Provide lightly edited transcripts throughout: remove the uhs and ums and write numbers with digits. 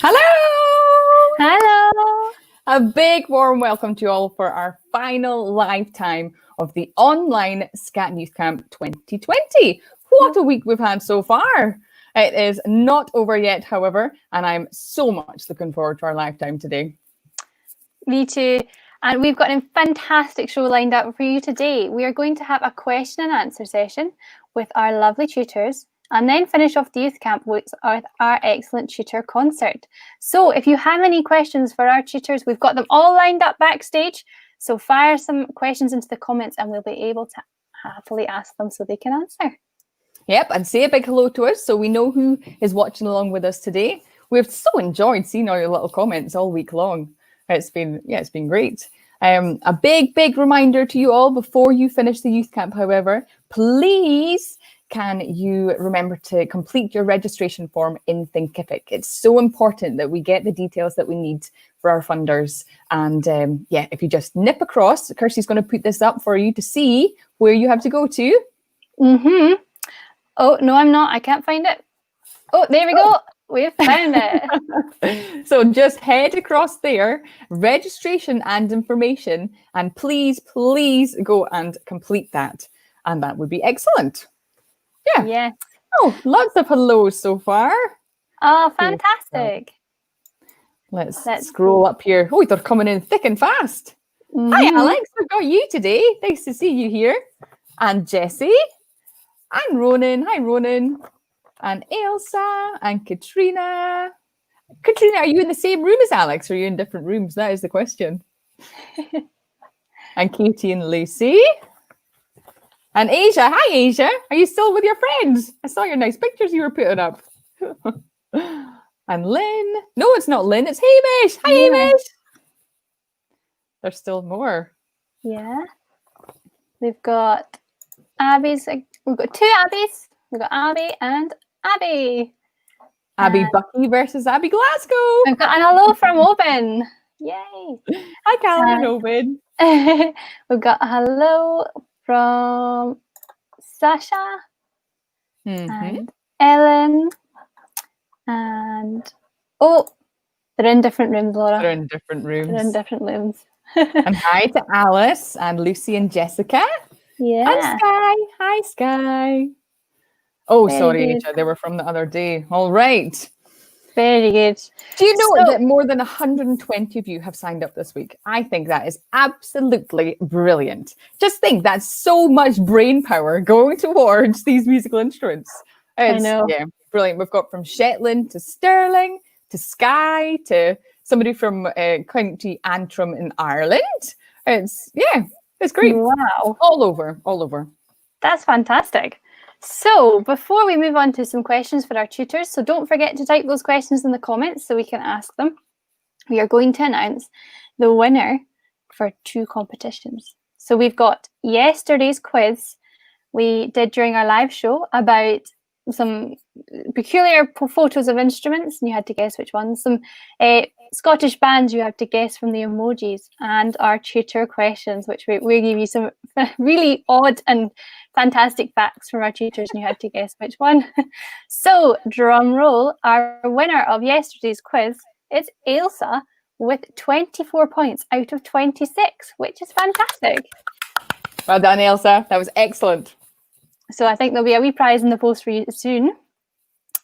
Hello! Hello! A big warm welcome to you all for our final live time of the Online SC&T Youth Camp 2020. What a week we've had so far. It is not over yet, however, and I'm so much looking forward to our live time today. Me too. And we've got a fantastic show lined up for you today. We are going to have a question and answer session with our lovely tutors, and then finish off the youth camp with our excellent tutor concert. So if you have any questions for our tutors, we've got them all lined up backstage. So fire some questions into the comments and we'll be able to happily ask them so they can answer. Yep, and say a big hello to us so we know who is watching along with us today. We've so enjoyed seeing all your little comments all week long. It's been great. A big reminder to you all before you finish the youth camp, however, please can you remember to complete your registration form in Thinkific. It's so important that we get the details that we need for our funders. And yeah, if you just nip across, Kirsty's going to put this up for you to see where you have to go to. Oh, no, I'm not. I can't find it. Oh, there we go. We've found it. So just head across there, registration and information, and please go and complete that. And that would be excellent. Yeah. Yes. Oh, lots of hellos so far. Oh, fantastic. Let's scroll up here. Oh, they're coming in thick and fast. Hi, Alex. We've got you today. Nice to see you here. And Jessie. And Ronan. Hi, Ronan. And Elsa. And Katrina. Katrina, are you in the same room as Alex? Or are you in different rooms? That is the question. And Katie and Lacey. And Asia. Hi, Asia. Are you still with your friends? I saw your nice pictures you were putting up. And Lynn. No, it's not Lynn. It's Hamish. Hi, Hamish. There's still more. Yeah. We've got Abby's. We've got two Abby's. We've got Abby and Abby. Abby Bucky versus Abby Glasgow. We've got an hello from Owen. Yay. Hi, Callum and Owen. We've got a hello from Sasha and Ellen. And they're in different rooms, Laura. They're in different rooms. They're in different rooms. And hi to Alice and Lucy and Jessica. Yeah. And Sky. Hi, Sky. Oh, Very sorry, good. Asia. They were from the other day. All right. Very good. Do you know that more than 120 of you have signed up this week? I think that is absolutely brilliant. Just think, that's so much brain power going towards these musical instruments. I know. Yeah, brilliant. We've got from Shetland to Stirling to Skye to somebody from County Antrim in Ireland. It's great. Wow. All over. That's fantastic. So before we move on to some questions for our tutors, so don't forget to type those questions in the comments so we can ask them. We are going to announce the winner for 2 competitions. So we've got yesterday's quiz we did during our live show about some peculiar photos of instruments, and you had to guess which ones. Some Scottish bands you have to guess from the emojis, and our tutor questions, which we give you some really odd and fantastic facts from our tutors, and you had to guess which one. So, drum roll, our winner of yesterday's quiz is Elsa with 24 points out of 26, which is fantastic. Well done, Elsa. That was excellent. So I think there'll be a wee prize in the post for you soon.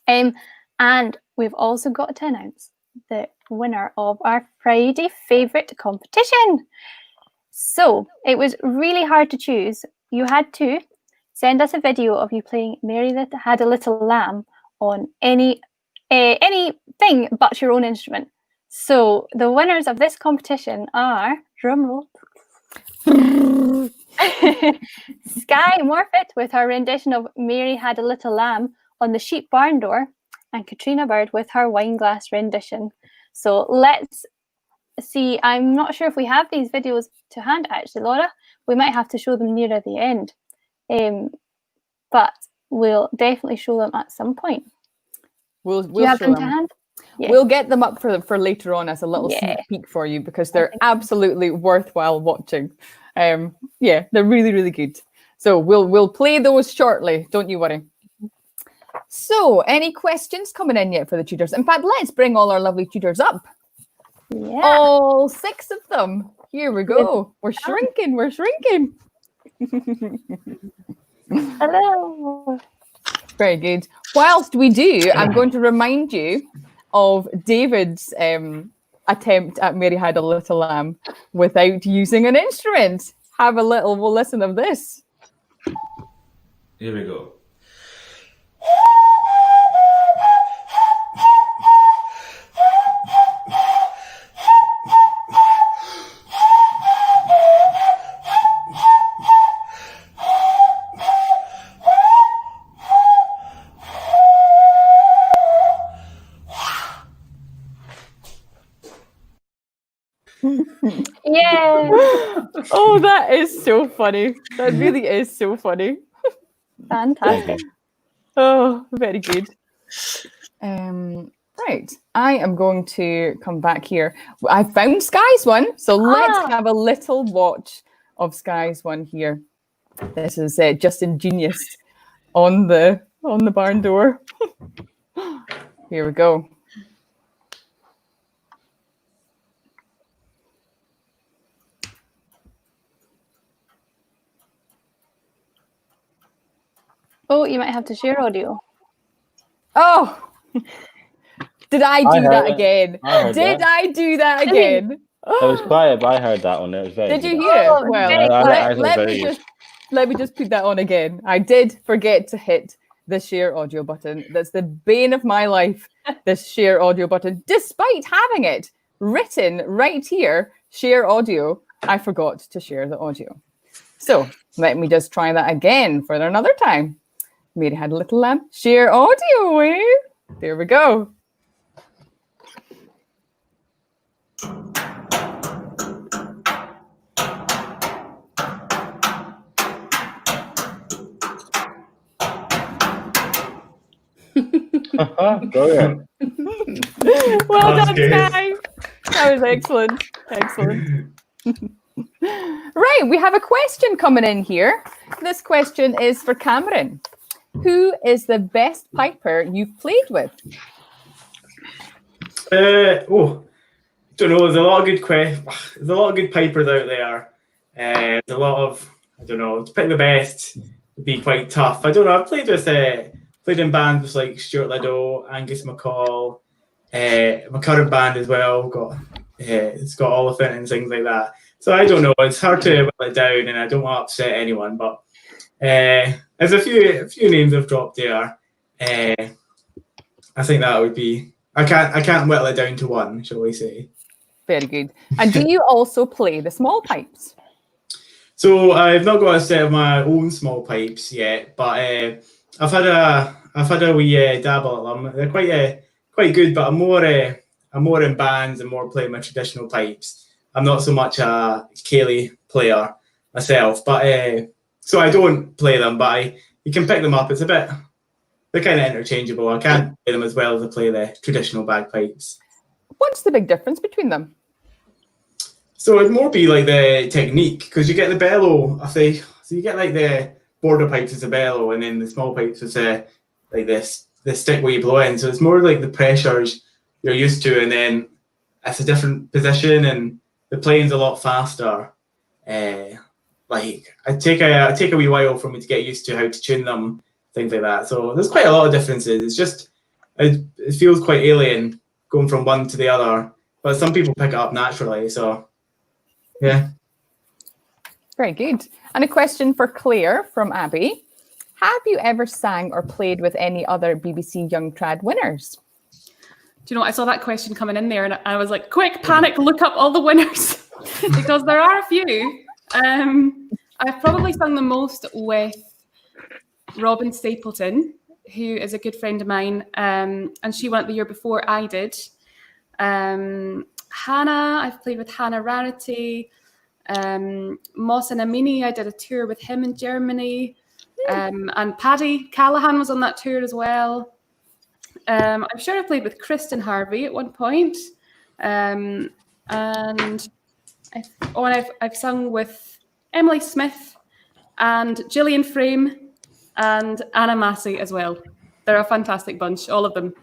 And we've also got to announce the winner of our Friday favourite competition. So it was really hard to choose. You had to send us a video of you playing Mary That Had a Little Lamb on anything but your own instrument. So the winners of this competition are, drumroll, Sky Morfitt with her rendition of Mary Had a Little Lamb on the Sheep Barn Door, and Katrina Bird with her wine glass rendition. So let's see. I'm not sure if we have these videos to hand, actually, Laura. We might have to show them near at the end. But we'll definitely show them at some point. We'll Do you have show them them to hand? Yeah. We'll get them up for later on as a little sneak peek for you, because they're absolutely worthwhile watching. They're really good. So we'll play those shortly. Don't you worry. So, any questions coming in yet for the tutors? In fact, let's bring all our lovely tutors up. Yeah. All 6 of them. Here we go. We're shrinking. We're shrinking. Hello. Very good. Whilst we do, I'm going to remind you of David's attempt at Mary Had a Little Lamb without using an instrument. Have a little, we'll listen of this. Here we go. Yeah. Oh, that is so funny. That really is so funny. Fantastic. Oh, very good. Right, I am going to come back here. I found Sky's one, so let's have a little watch of Sky's one here. This is Justin Genius on the barn door. Here we go. Oh, you might have to share audio. Oh, did I do that again? Did I do that again? It was quiet, but I heard that one. It was very Did good. you hear Oh, it? Well, let me just put that on again. I did forget to hit the share audio button. That's the bane of my life, this share audio button. Despite having it written right here, share audio, I forgot to share the audio. So let me just try that again for another time. Mary Had a Little Lamb, share audio, eh? There we go. Brilliant. Well done, Sky. That was excellent. Excellent. Right, we have a question coming in here. This question is for Cameron. Who is the best piper you've played with? Don't know. There's a lot of good There's a lot of good pipers out there. There's a lot of, I don't know. To pick the best would be quite tough. I don't know. I've played in bands with like Stuart Liddell, Angus McCall, my current band as well. It's got Oliphant and things like that. So I don't know. It's hard to whittle it down, and I don't want to upset anyone. But there's a few names I've dropped there. I think that would be. I can't whittle it down to one, shall we say? Very good. And do you also play the small pipes? So I've not got a set of my own small pipes yet, but I've had a wee dabble at them. They're quite good, but I'm more in bands and more playing my traditional pipes. I'm not so much a Ceilidh player myself, but so I don't play them, but you can pick them up. They're kind of interchangeable. I can't play them as well as I play the traditional bagpipes. What's the big difference between them? So it'd more be like the technique, because you get the bellow, I think. So you get like the border pipes as a bellow, and then the small pipes as like this the stick where you blow in. So it's more like the pressures you're used to, and then it's a different position, and the playing's a lot faster. Like I take a wee while for me to get used to how to tune them, things like that. So there's quite a lot of differences. It's just it feels quite alien going from one to the other, but some people pick it up naturally. So yeah. Very good. And a question for Claire from Abby. Have you ever sang or played with any other BBC Young Trad winners? Do you know, I saw that question coming in there and I was like, quick, panic, look up all the winners because there are a few. I've probably sung the most with Robin Stapleton, who is a good friend of mine, and she went the year before I did. Hannah, I've played with Hannah Rarity. Moss and Amini, I did a tour with him in Germany. And Paddy Callahan was on that tour as well. I'm sure I played with Kristen Harvey at one point. And I've sung with Emily Smith and Gillian Frame and Anna Massey as well. they're a fantastic bunch, all of them.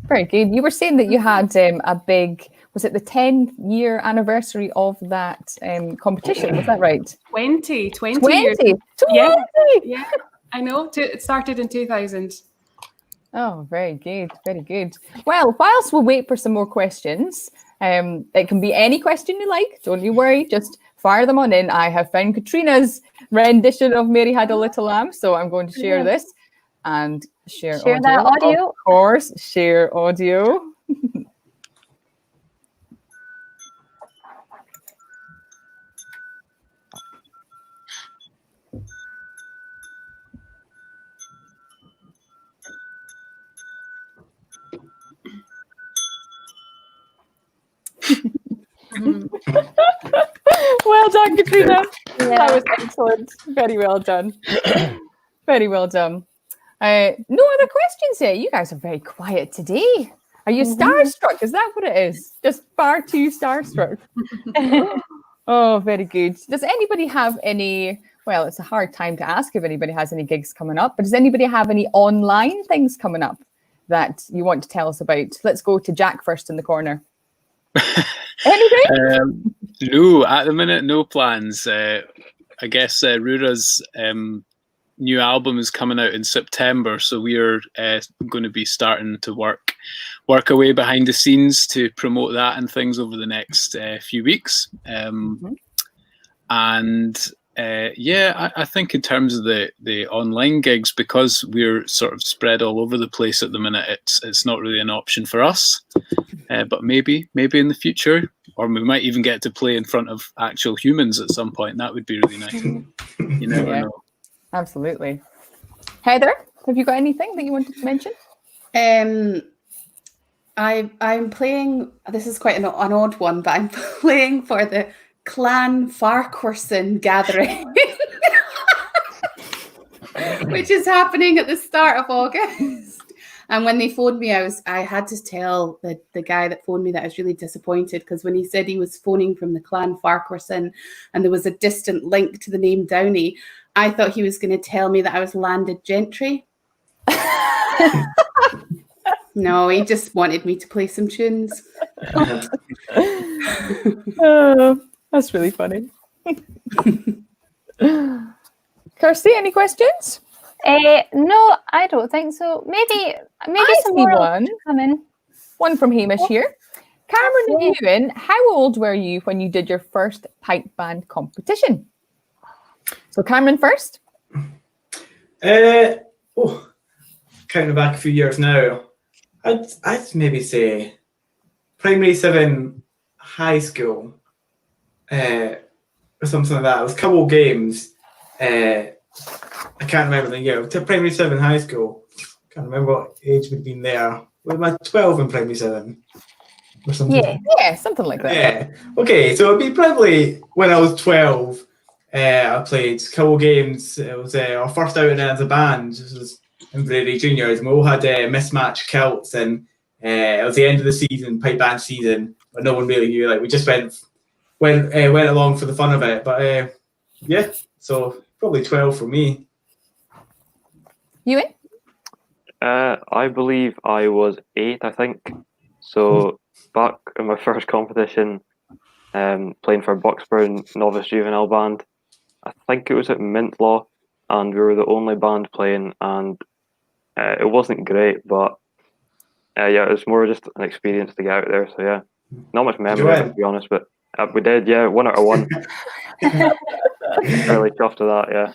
Very good. You were saying that you had a big, was it the 10-year anniversary of that competition? Was that right? 20 20 years. 20! Yeah, I know. It started in 2000. Oh, very good. Very good. Well, whilst we wait for some more questions, it can be any question you like. Don't you worry. Just fire them on in. I have found Katrina's rendition of Mary Had a Little Lamb, so I'm going to share this and share audio. that audio. Of course, share audio. Well done, Katrina. That was excellent. Very well done. Very well done. No other questions yet. You guys are very quiet today. Are you starstruck? Is that what it is? Just far too starstruck. Oh, very good. Does anybody have any, well, it's a hard time to ask if anybody has any gigs coming up, but does anybody have any online things coming up that you want to tell us about? Let's go to Jack first in the corner. Anything? No, at the minute, no plans. I guess Rura's new album is coming out in September, so we are going to be starting to work away behind the scenes to promote that and things over the next few weeks. And I think in terms of the online gigs, because we're sort of spread all over the place at the minute, it's not really an option for us. But maybe in the future, or we might even get to play in front of actual humans at some point. That would be really nice. You never know. Absolutely. Heather, have you got anything that you wanted to mention? I'm playing, this is quite an odd one, but I'm playing for the Clan Farquharson gathering, which is happening at the start of August. And when they phoned me, I had to tell the guy that phoned me that I was really disappointed, because when he said he was phoning from the Clan Farquharson and there was a distant link to the name Downey, I thought he was going to tell me that I was landed gentry. No, he just wanted me to play some tunes. Oh, that's really funny. Kirsty, any questions? No, I don't think so. Maybe I some see more one. come in. One from Hamish here. Cameron and Ewan, how old were you when you did your first pipe band competition? So Cameron first. Counting back a few years now, I'd maybe say primary 7, high school, or something like that. It was a couple of games. I can't remember the year. To primary 7, high school. Can't remember what age we'd been there. Was I 12 in primary 7 or something? Yeah, something like that. Yeah. Okay, so it'd be probably when I was 12. I played a couple of games. It was our first outing as a band. This was in Brady Juniors. We all had mismatched kilts, and it was the end of the season, pipe band season, but no one really knew. Like, we just went along for the fun of it. But yeah, so probably 12 for me. Ewan? I believe I was 8, I think. So back in my first competition, playing for Bucksburn Novice Juvenile Band, I think it was at Mintlaw, and we were the only band playing, and it wasn't great, but it was more just an experience to get out there. So yeah, not much memory of it, to be honest, but we did, 1 out of 1. Really chuffed to that,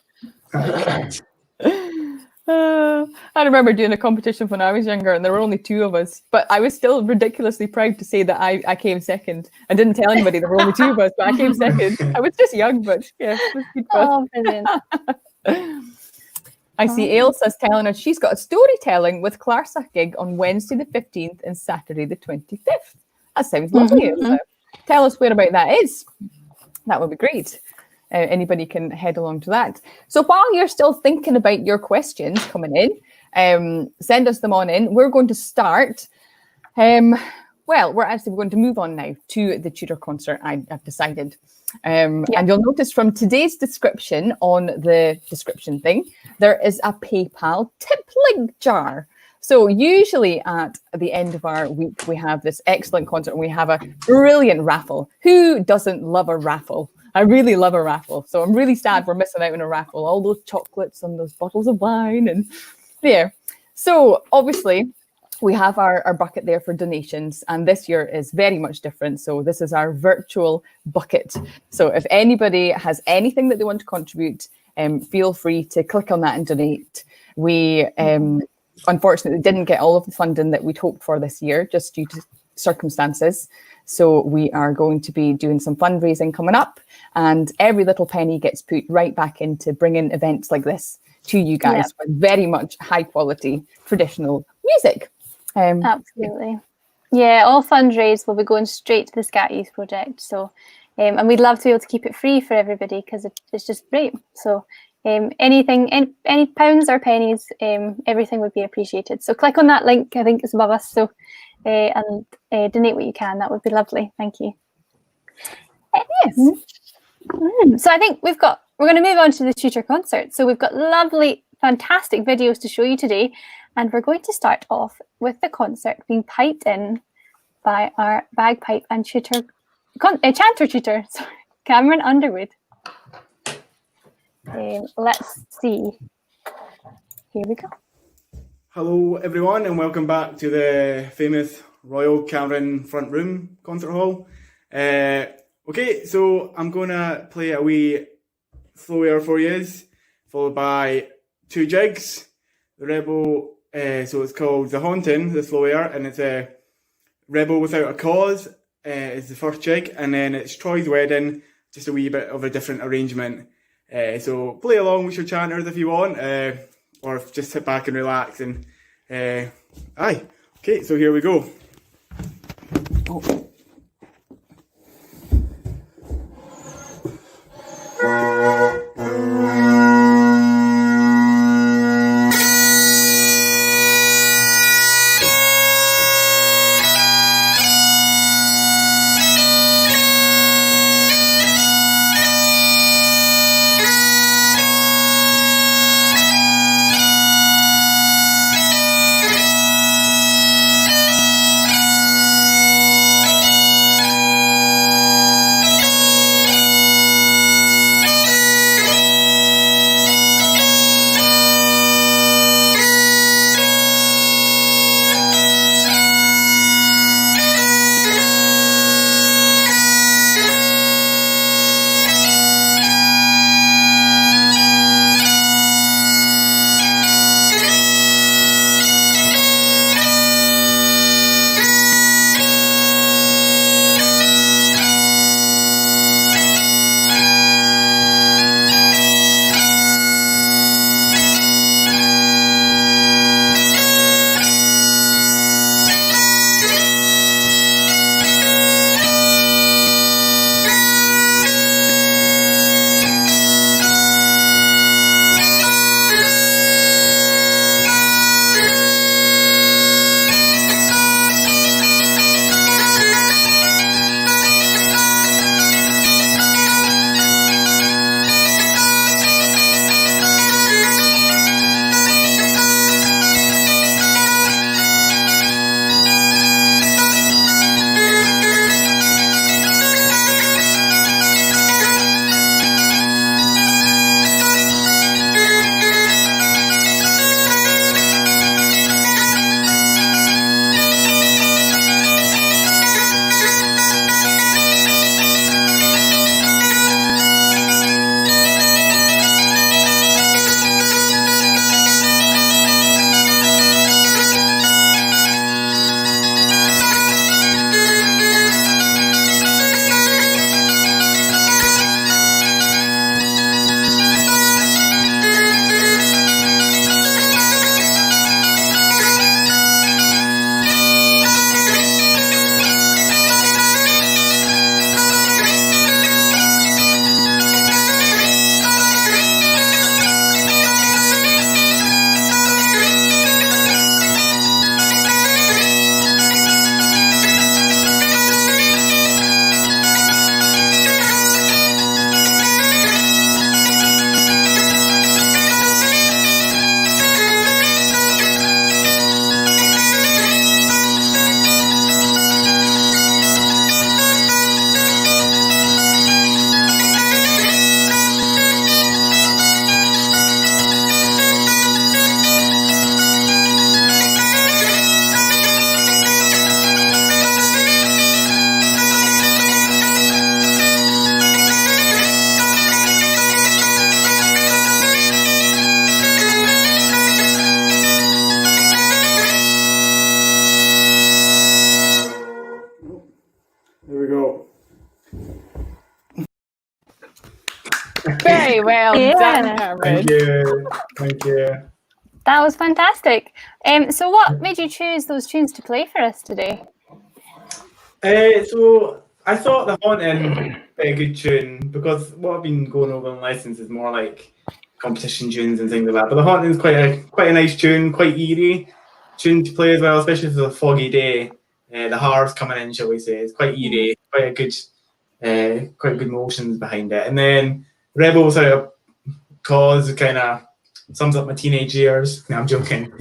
I remember doing a competition when I was younger, and there were only 2 of us, but I was still ridiculously proud to say that I came second. I didn't tell anybody there were only 2 of us, but I came second. I was just young, but yeah, it was good fun. Oh, brilliant. I see Ailsa's telling us she's got a storytelling with Clarsa gig on Wednesday the 15th and Saturday the 25th. That sounds lovely, Ailsa. Tell us where about that is. That would be great. Anybody can head along to that. So while you're still thinking about your questions coming in, send us them on in. We're going to start. We're going to move on now to the tutor concert, I've decided. And you'll notice from today's description on the description thing, there is a PayPal tip link jar. So usually at the end of our week, we have this excellent concert and we have a brilliant raffle. Who doesn't love a raffle? I really love a raffle. So I'm really sad we're missing out on a raffle. All those chocolates and those bottles of wine and there. So obviously we have our bucket there for donations, and this year is very much different. So this is our virtual bucket. So if anybody has anything that they want to contribute, feel free to click on that and donate. We unfortunately didn't get all of the funding that we'd hoped for this year, just due to circumstances. So we are going to be doing some fundraising coming up, and every little penny gets put right back into bringing events like this to you guys with very much high quality traditional music. Absolutely. Yeah, all fundraise will be going straight to the Scat Youth project. So, and we'd love to be able to keep it free for everybody because it's just great. So anything, any pounds or pennies, everything would be appreciated. So click on that link, I think it's above us. So, and donate what you can. That would be lovely. Thank you. Yes. So I think we're going to move on to the tutor concert. So we've got lovely, fantastic videos to show you today. And we're going to start off with the concert being piped in by our bagpipe and chanter tutor, Cameron Underwood. Let's see. Here we go. Hello everyone and welcome back to the famous Royal Cameron Front Room Concert Hall. Okay, so I'm going to play a wee slow air for you, followed by 2 jigs. The Rebel, so it's called The Haunting, the slow air, and it's a Rebel Without a Cause is the first jig, and then it's Troy's Wedding, just a wee bit of a different arrangement. So play along with your chanters if you want, or just sit back and relax. And aye, okay, so here we go. Very well Yeah. done, Cameron. Thank you. Thank you. That was fantastic. So what made you choose those tunes to play for us today? So I thought the Haunting would be a good tune because what I've been going over in lessons is more like competition tunes and things like that. But the Haunting is quite a nice tune, quite eerie tune to play as well, especially if it's a foggy day. The harps coming in, shall we say, it's quite eerie, quite good motions behind it. And then Rebels Out of Cause kind of sums up my teenage years. No, I'm joking.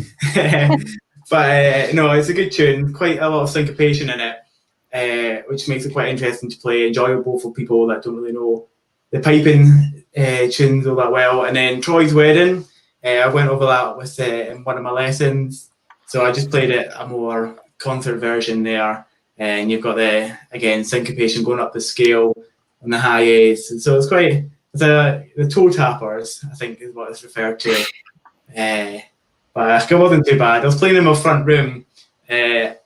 But no, it's a good tune. Quite a lot of syncopation in it, which makes it quite interesting to play, enjoyable for people that don't really know the piping tunes all that well. And then Troy's Wedding, I went over that with in one of my lessons. So I just played it a more concert version there. And you've got again, syncopation going up the scale on the high A's. And so it's quite, the toe tappers, I think is what it's referred to. But it wasn't too bad. I was playing in my front room and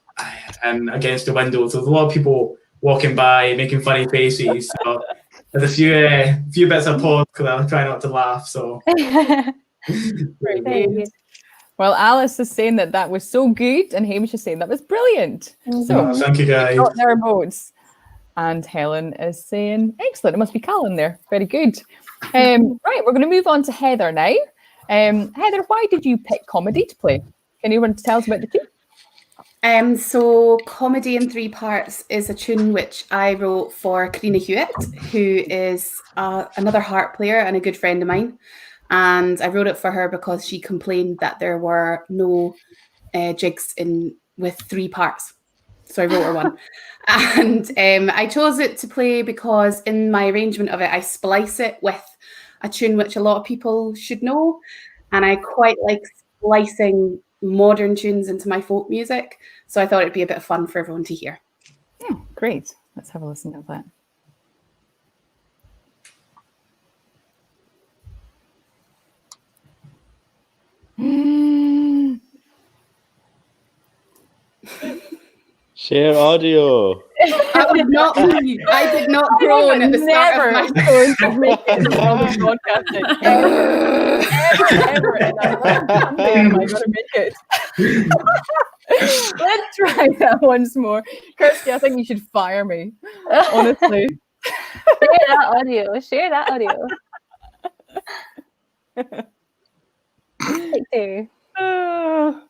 against the window, so there's a lot of people walking by making funny faces. So there's a few bits of pause because I was trying not to laugh. So Very good. Well, Alice is saying that was so good, and Hamish is saying that was brilliant. So thank you guys. got their votes. And Helen is saying excellent. It must be Callan there. Very good. Right, we're going to move on to Heather now. Heather, why did you pick comedy to play? Can you tell us about the tune? So Comedy in Three Parts is a tune which I wrote for Karina Hewitt, who is another harp player and a good friend of mine. And I wrote it for her because she complained that there were no jigs with 3 parts. So I wrote her one. And I chose it to play because in my arrangement of it, I splice it with a tune which a lot of people should know. And I quite like splicing modern tunes into my folk music. So I thought it'd be a bit of fun for everyone to hear. Yeah, great. Let's have a listen to that. Share audio. That was not me. I did not groan at the start of my going to make it in the world of podcasting. Ever. And I'm like, someday am I going to make it? Let's try that once more. Kirsty, I think you should fire me. Honestly. Share that audio. Share that audio. Take 2.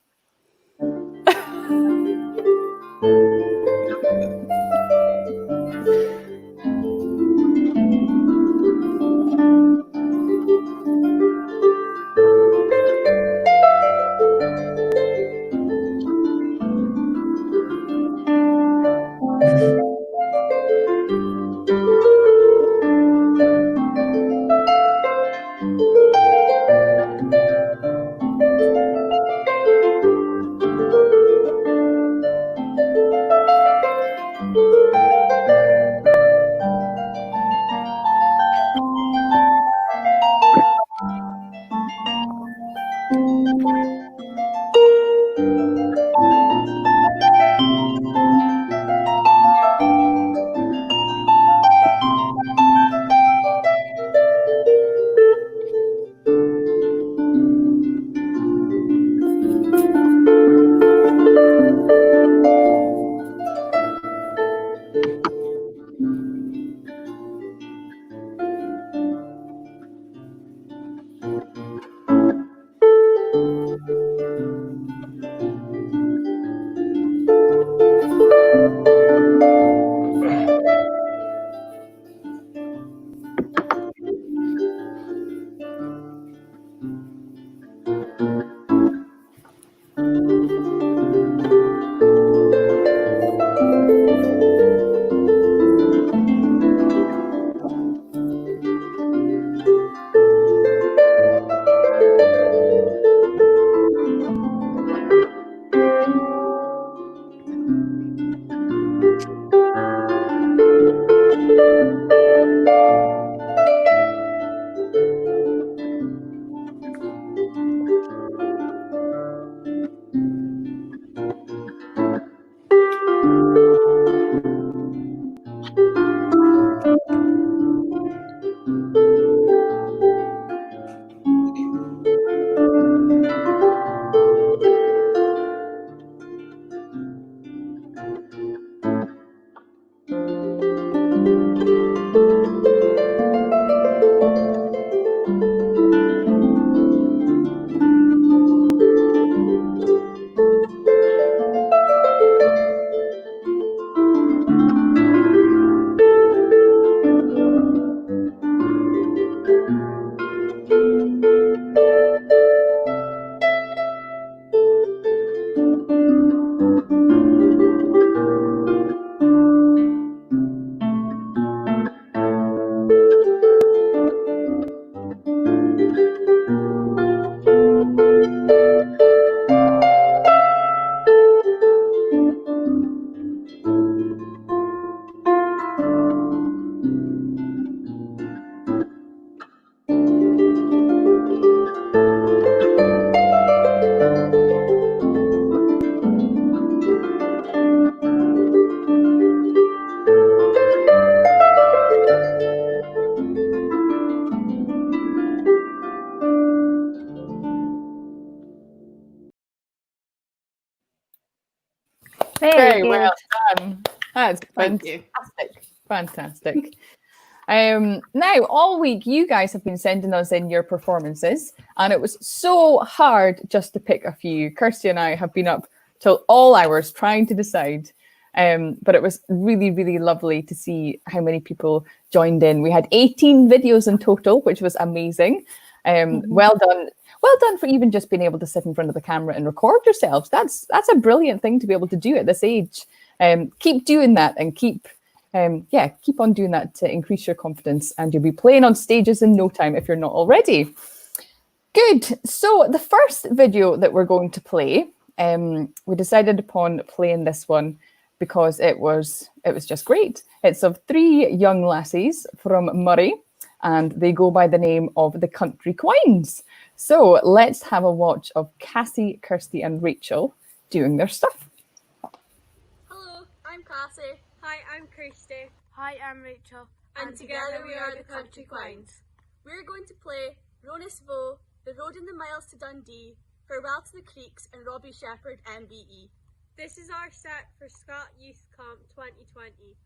Very good. well done. That's Thank you. fantastic. Now, all week, you guys have been sending us in your performances, and it was so hard just to pick a few. Kirsty and I have been up till all hours trying to decide, but it was really, really lovely to see how many people joined in. We had 18 videos in total, which was amazing. Well done. Well done for even just being able to sit in front of the camera and record yourselves. That's a brilliant thing to be able to do at this age. Keep doing that and keep on doing that to increase your confidence, and you'll be playing on stages in no time if you're not already. Good. So the first video that we're going to play, we decided upon playing this one because it was just great. It's of 3 young lassies from Murray, and they go by the name of the Country Quines. So let's have a watch of Cassie, Kirsty, and Rachel doing their stuff. Hello, I'm Cassie. Hi, I'm Kirsty. Hi, I'm Rachel. And together we are the Country Quines. We're going to play Ronis Vo, The Road in the Miles to Dundee, Farewell to the Creeks, and Robbie Shepherd MBE. This is our set for Scott Youth Camp 2020.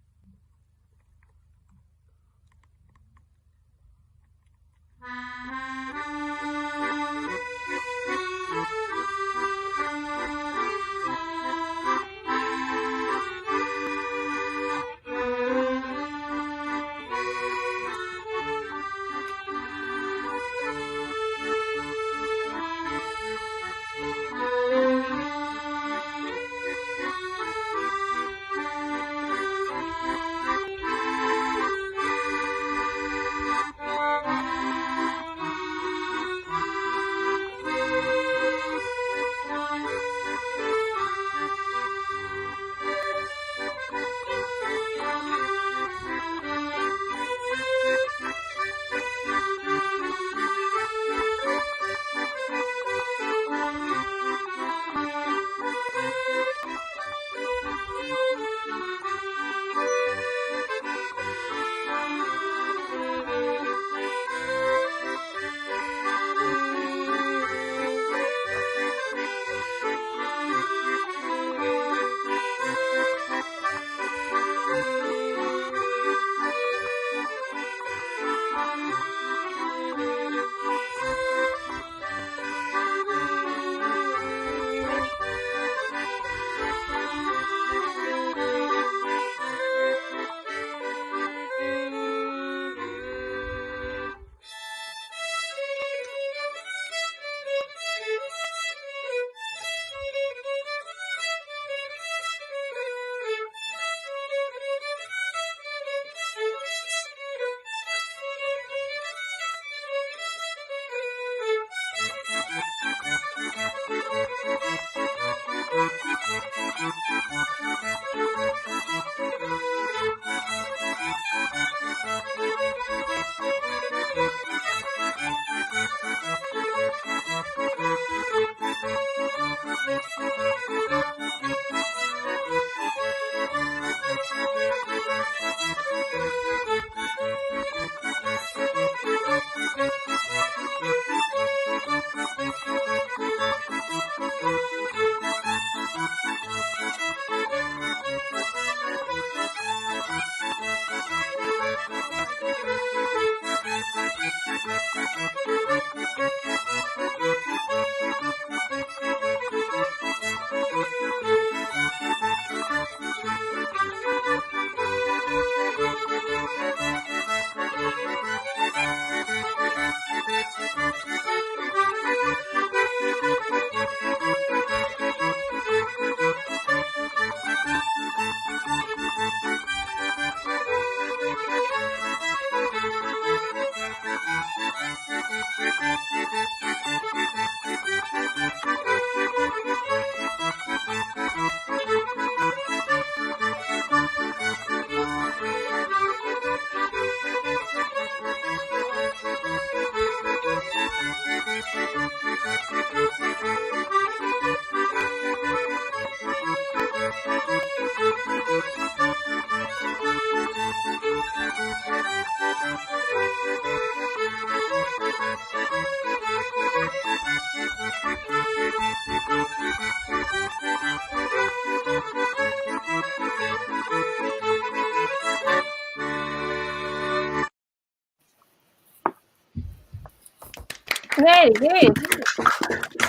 Very good.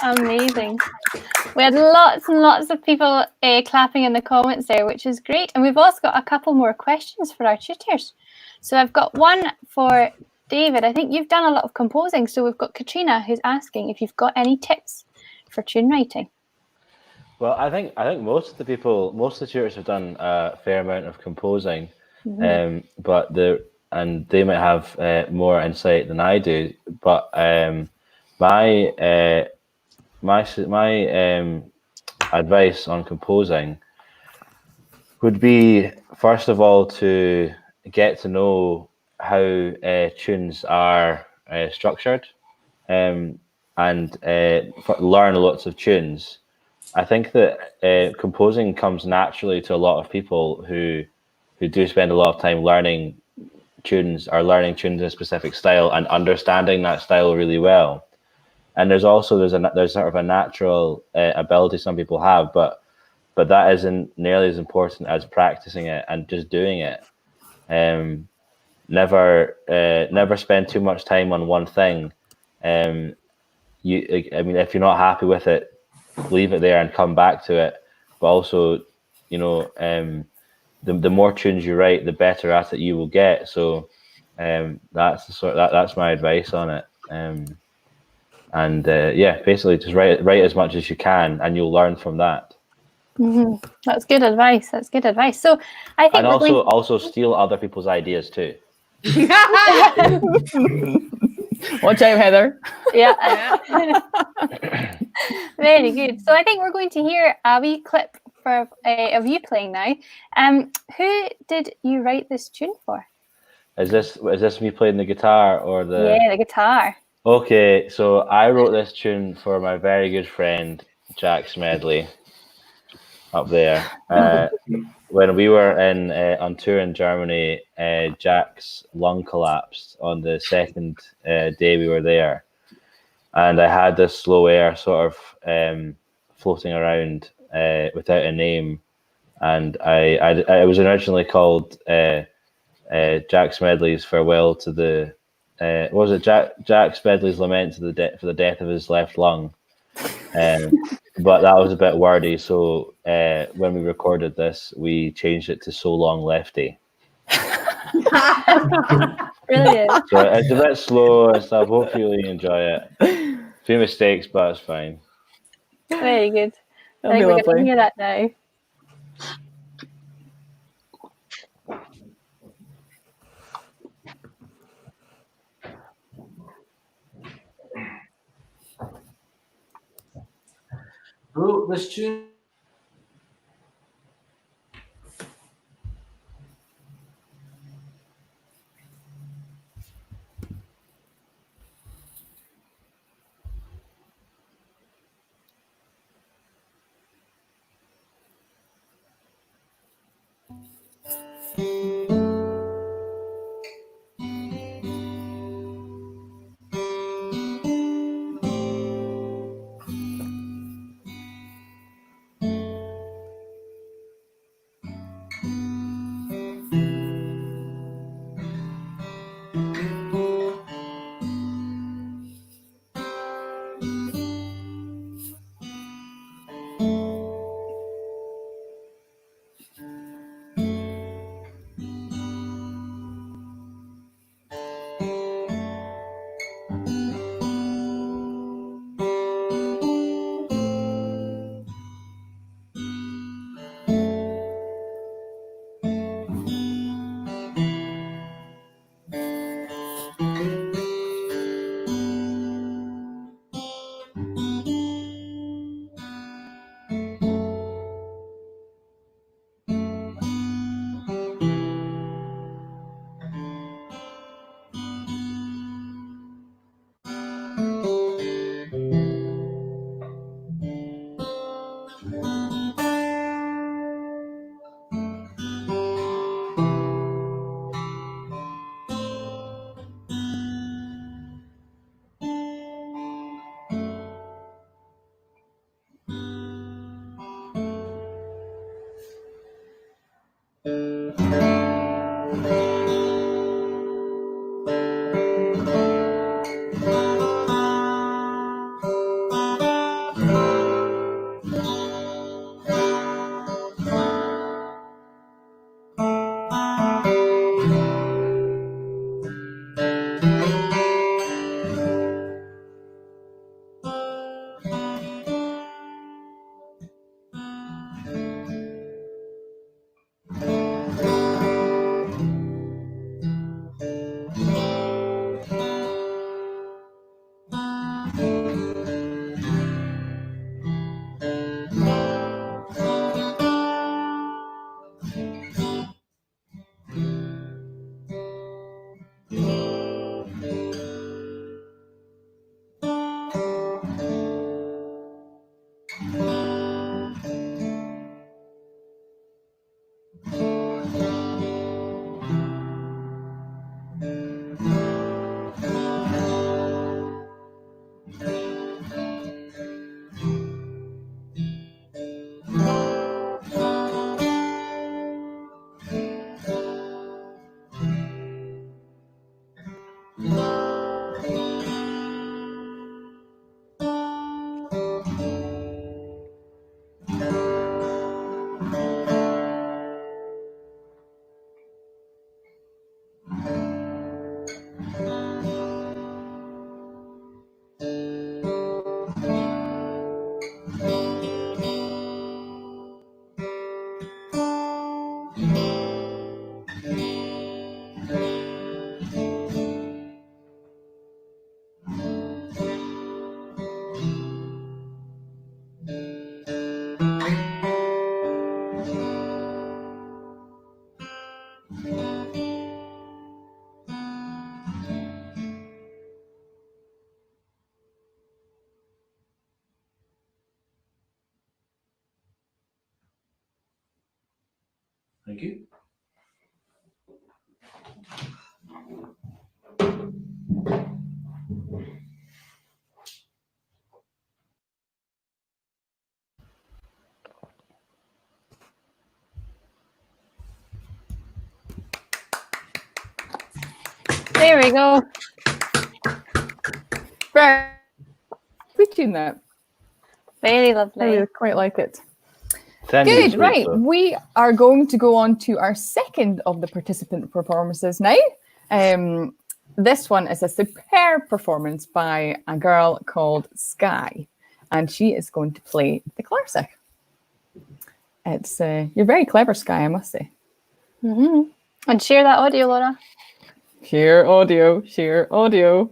Amazing. We had lots and lots of people clapping in the comments there, which is great. And we've also got a couple more questions for our tutors. So I've got one for David. I think you've done a lot of composing. So we've got Katrina who's asking if you've got any tips for tune writing. Well, I think most of the tutors have done a fair amount of composing, but they might have more insight than I do. But my advice on composing would be, first of all, to get to know how tunes are structured, and learn lots of tunes. I think that composing comes naturally to a lot of people who do spend a lot of time learning tunes in a specific style and understanding that style really well. And there's sort of a natural ability some people have, but that isn't nearly as important as practicing it and just doing it. Never spend too much time on one thing. If you're not happy with it, leave it there and come back to it. But also, the more tunes you write, the better at it you will get. So that's my advice on it. Basically just write as much as you can, and you'll learn from that. That's good advice. So I think also steal other people's ideas too. Watch out, Heather. Yeah. Very good. So I think we're going to hear a wee clip of you playing now. Who did you write this tune for? Is this me playing the guitar or the? Yeah, the guitar. Okay, so I wrote this tune for my very good friend Jack Smedley up there. When we were on tour in Germany, Jack's lung collapsed on the second day we were there, and I had this slow air sort of floating around without a name, and I was originally called Jack Smedley's Farewell to the was it Jack Smedley's Lament to for the death of his left lung. But that was a bit wordy, so when we recorded this, we changed it to So Long Lefty. Brilliant. So it's a bit slow and stuff. Hopefully you enjoy it. A few mistakes, but it's fine. Very good. That'll be we're going lovely. to hear that now. Wrote this tune. Thank you. There we go. Very good tune that. Very I lovely. really quite like it. Sandy Good, was sweet, right. though. We are going to go on to our second of the participant performances now. This one is a superb performance by a girl called Sky, and she is going to play the classic. It's you're very clever, Sky, I must say. Mm-hmm. And share that audio, Laura. Share audio, share audio.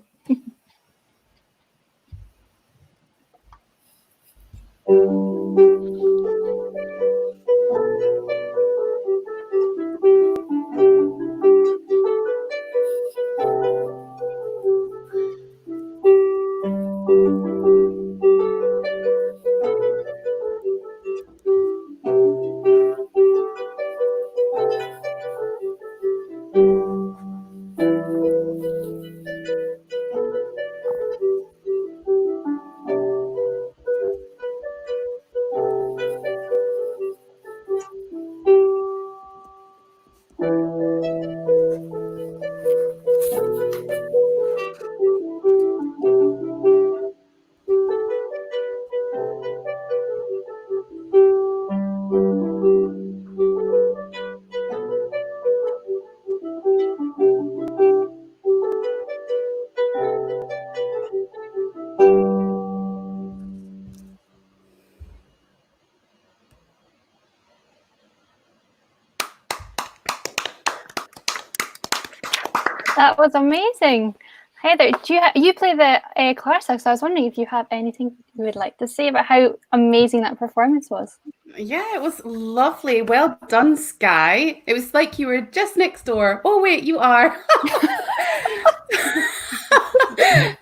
That was amazing. Heather, do you play the classic? So I was wondering if you have anything you would like to say about how amazing that performance was. Yeah, it was lovely. Well done, Sky. It was like you were just next door. Oh, wait, you are.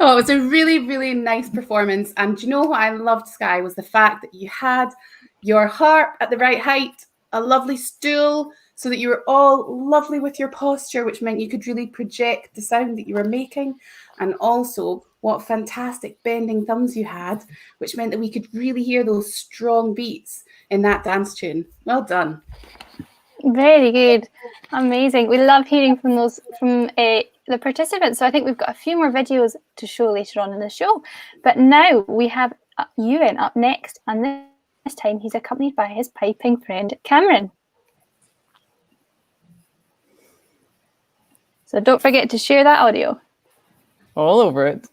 Oh, it was a really, really nice performance. And do you know what I loved, Sky, was the fact that you had your harp at the right height, a lovely stool, so that you were all lovely with your posture, which meant you could really project the sound that you were making. And also, what fantastic bending thumbs you had, which meant that we could really hear those strong beats in that dance tune. Well done. Very good. Amazing. We love hearing from the participants. So I think we've got a few more videos to show later on in the show. But now we have Ewan up next, and this time he's accompanied by his piping friend Cameron. So don't forget to share that audio. All over it.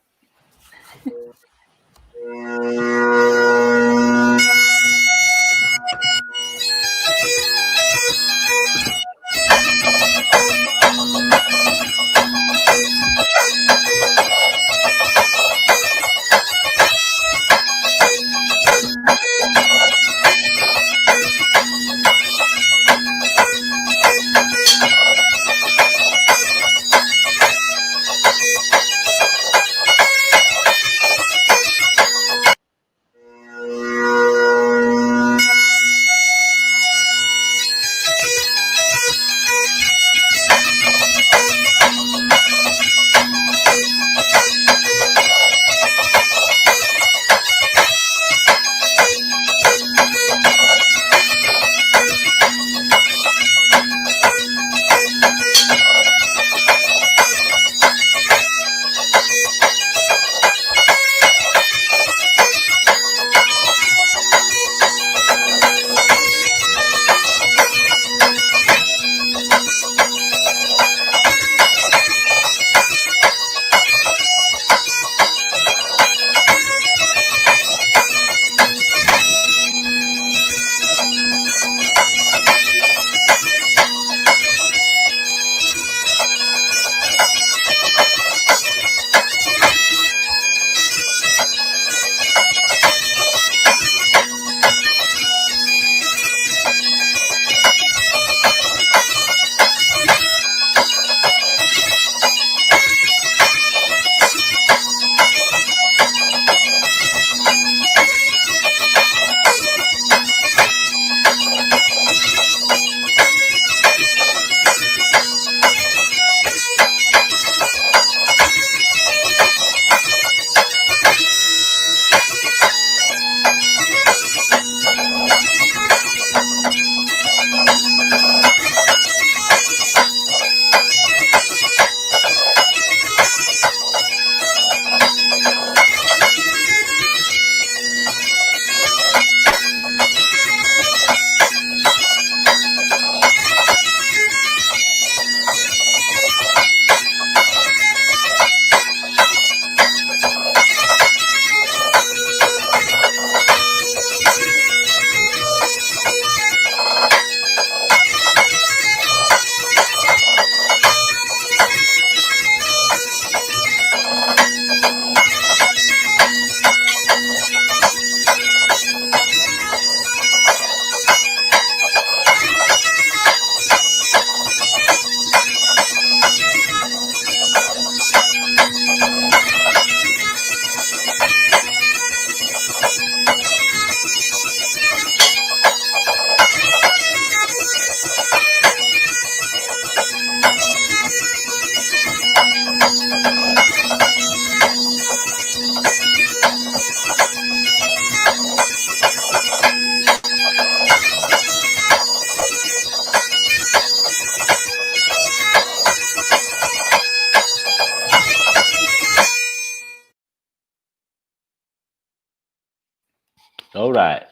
All right.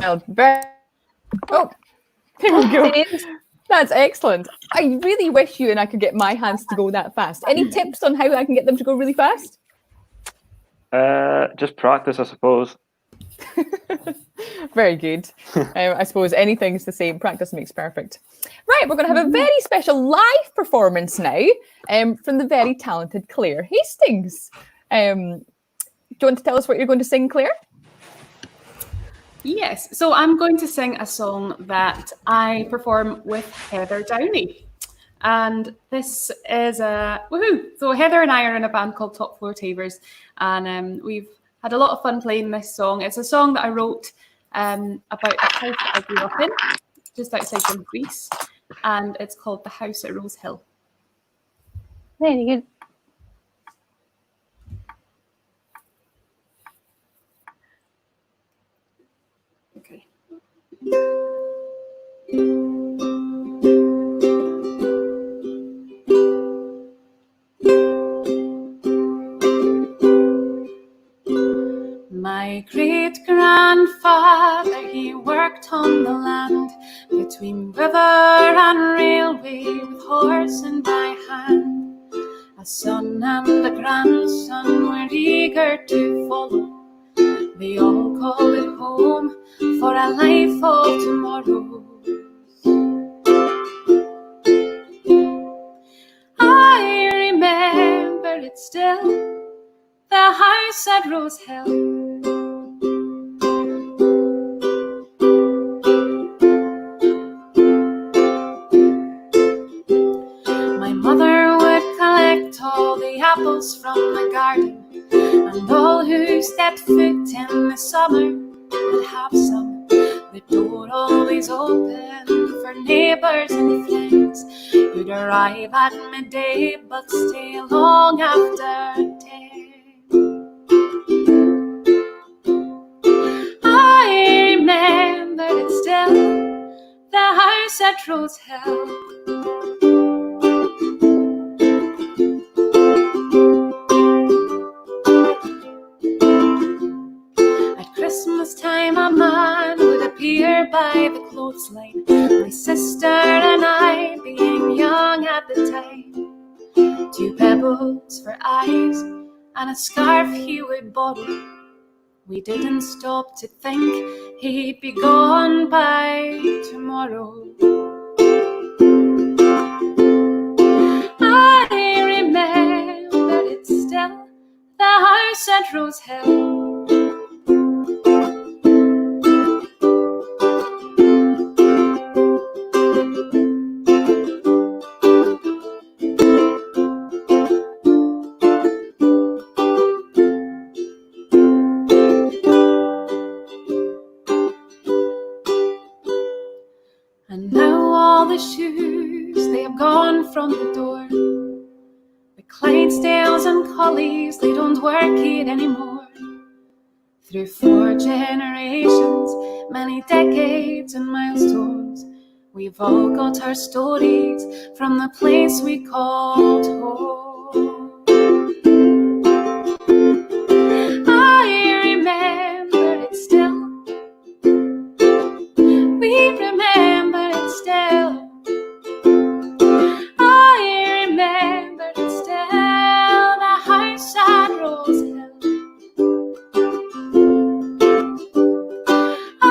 Oh, there we go. That's excellent. I really wish you and I could get my hands to go that fast. Any tips on how I can get them to go really fast? Just practice, I suppose. Very good. I suppose anything's the same. Practice makes perfect. Right, we're going to have a very special live performance now from the very talented Claire Hastings. Do you want to tell us what you're going to sing, Claire? Yes, so I'm going to sing a song that I perform with Heather Downey. And this is a woohoo! So Heather and I are in a band called Top Floor Tavers, and we've had a lot of fun playing this song. It's a song that I wrote about a house that I grew up in, just outside Dumfries, and it's called The House at Rose Hill. Very good. Okay. My great-grandfather, he worked on the land between river and railway with horse and by hand. A son and a grandson were eager to follow. They all called it home for a life of tomorrow. I remember it still, the house at Rose Hill. My mother would collect all the apples from the garden, and all who stepped foot in the summer would have some. The door always open for neighbours and friends who'd arrive at midday but stay long after 10. I remember it still, the house at Rose Hill. Christmas time a man would appear by the clothesline, my sister and I being young at the time. 2 pebbles for eyes and a scarf he would borrow. We didn't stop to think he'd be gone by tomorrow. I remember it still, the house at Rose Hill. And now all the shoes, they have gone from the door. The Clydesdales and Collies, they don't work here anymore. Through 4 generations, many decades and milestones, we've all got our stories from the place we called home. I remember it still. We remember it still. I remember it still, the house at Rose Hill. I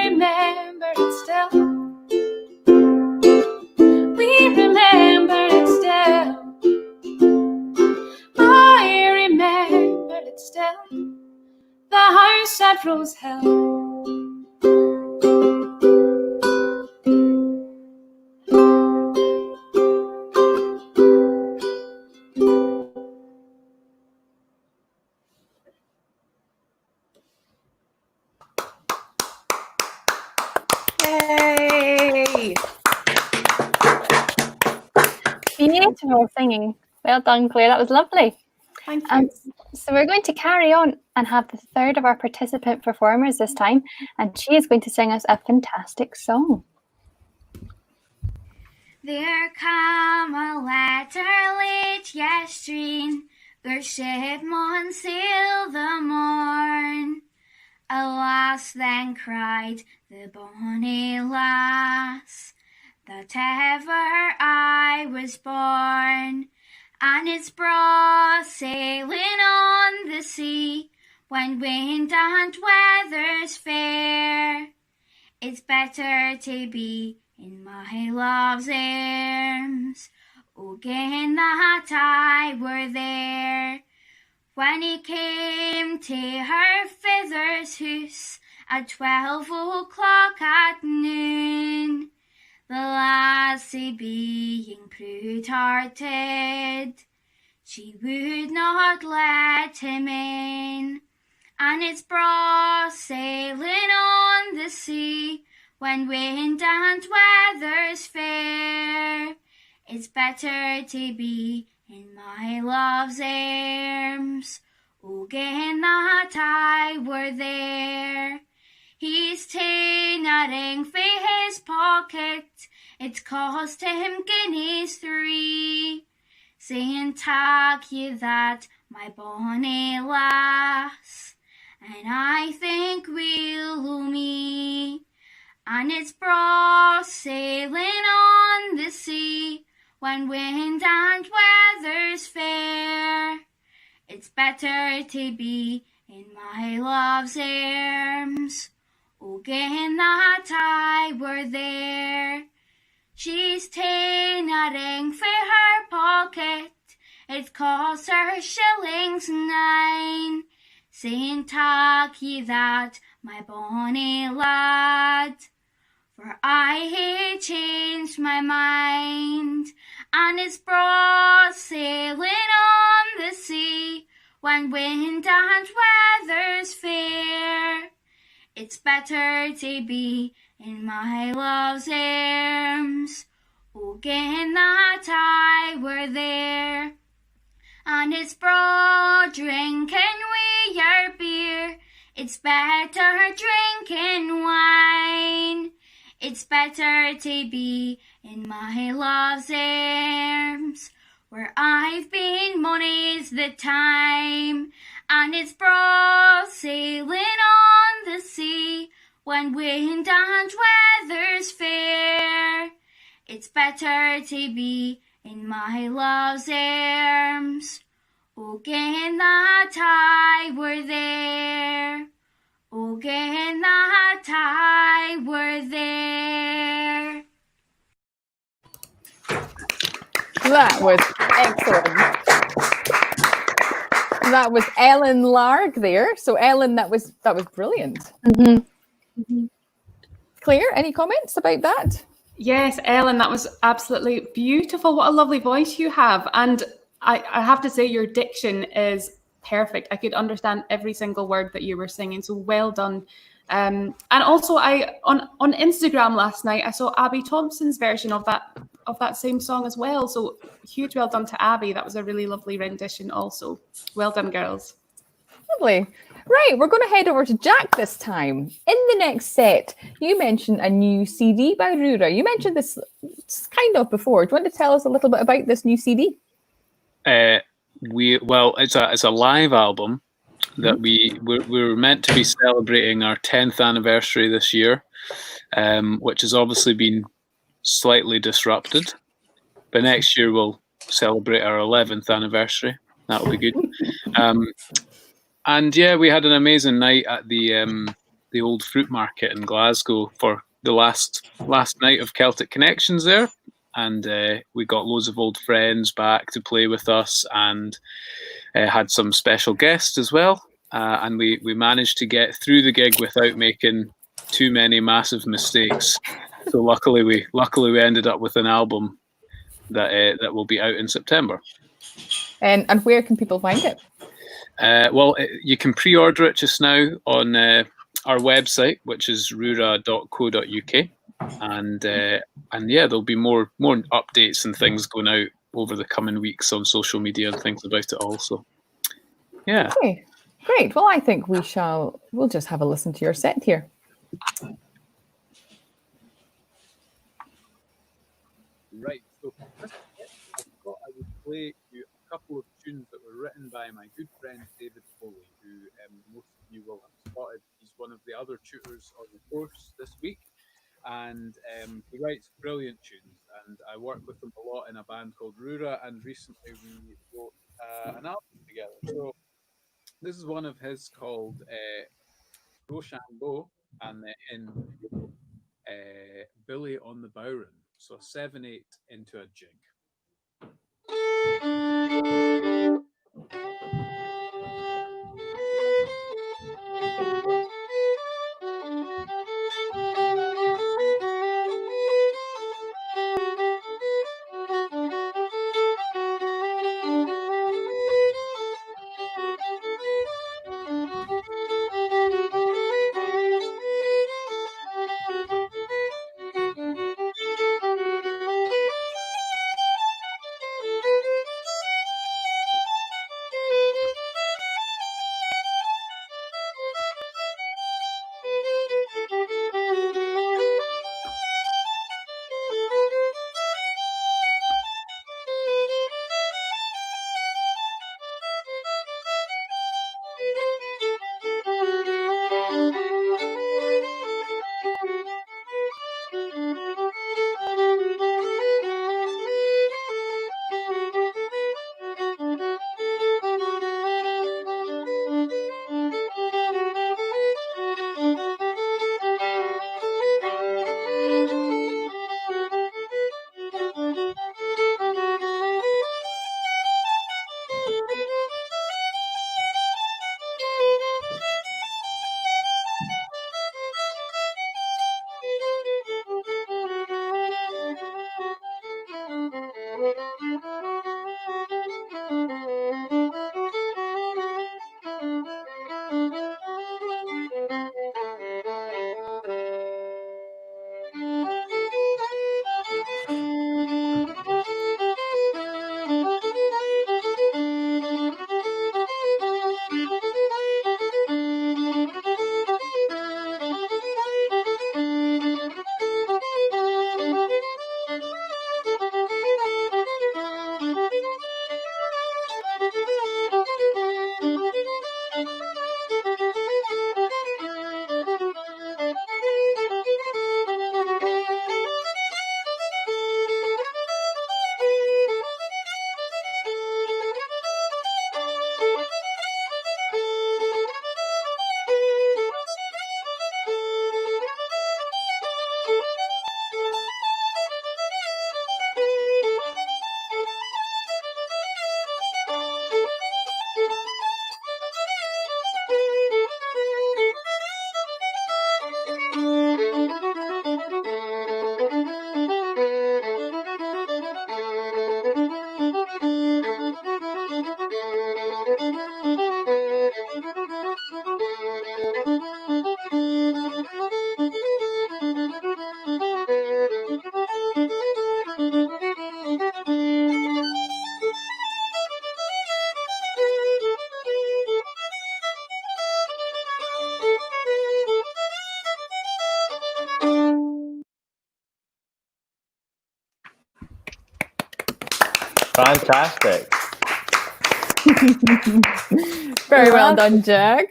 remember it still. We remember it still. I remember it still, the house at Rose Hill. Yay! Beautiful singing. Well done, Claire. That was lovely. Thank you. So we're going to carry on and have the third of our participant performers this time, and she is going to sing us a fantastic song. There come a letter late yestreen, their ship maun sail the morn. Alas, then cried the bonny lass, that ever I was born. And it's braw sailing on the sea, when wind and weather's fair. It's better to be in my love's arms, oh, gin that I were there. When he came to her father's house at 12 o'clock at noon, the lassie being proud-hearted, she would not let him in. And it's braw sailing on the sea, when wind and weather's fair. It's better to be in my love's arms, oh, gin that I were there. He's ta'en a ring frae his pocket, it cost him guineas 3, saying, "Tak ye that, my bonny lass, and I think weel o' me." And it's braw sailing on the sea, when wind and weather's fair. It's better to be in my love's arms, oh, gin that I were there. She's ta'en a ring frae her pocket, it cost her shillings 9, saying, "Tak ye that, my bonny lad, for I hae changed my mind." And it's braw sailing on the sea, when wind and weather's fair. It's better to be in my love's arms, oh, gin that I were there. And it's braw drinking wi' your beer, it's better drinking wine. It's better to be in my love's arms, where I've been mony's the time. And it's braw sailing on the sea, when wind and weather's fair. It's better to be in my love's arms, oh, gin that I were there, oh, gin that I were there. That was excellent. That was Ellen Larg there. So Ellen, that was brilliant. Claire, any comments about that? Yes, Ellen, that was absolutely beautiful. What a lovely voice you have. And I have to say your diction is perfect. I could understand every single word that you were singing. So well done. And also on Instagram last night, I saw Abby Thompson's version of that same song as well. So huge well done to Abby. That was a really lovely rendition also. Well done, girls. Lovely. Right, we're going to head over to Jack this time. In the next set, you mentioned a new CD by Rura. You mentioned this kind of before. Do you want to tell us a little bit about this new CD? It's a live album that we were meant to be celebrating our 10th anniversary this year, which has obviously been slightly disrupted. But next year we'll celebrate our 11th anniversary. That'll be good. And yeah, we had an amazing night at the old fruit market in Glasgow for the last night of Celtic Connections there. And we got loads of old friends back to play with us, and had some special guests as well. And we managed to get through the gig without making too many massive mistakes. So luckily we ended up with an album that will be out in September. And where can people find it? You can pre-order it just now on our website, which is rura.co.uk, and yeah, there'll be more updates and things going out over the coming weeks on social media and things about it also. Yeah. Okay, great. Well, I think we'll just have a listen to your set here. Right. So I would play you couple of tunes that were written by my good friend David Foley, who most of you will have spotted. He's one of the other tutors on the course this week, and he writes brilliant tunes. And I work with him a lot in a band called Rura, and recently we wrote an album together. So this is one of his called Rochambeau, and in Billy on the Bowron. So 7/8 into a jig. Fantastic. Very well done, Jack.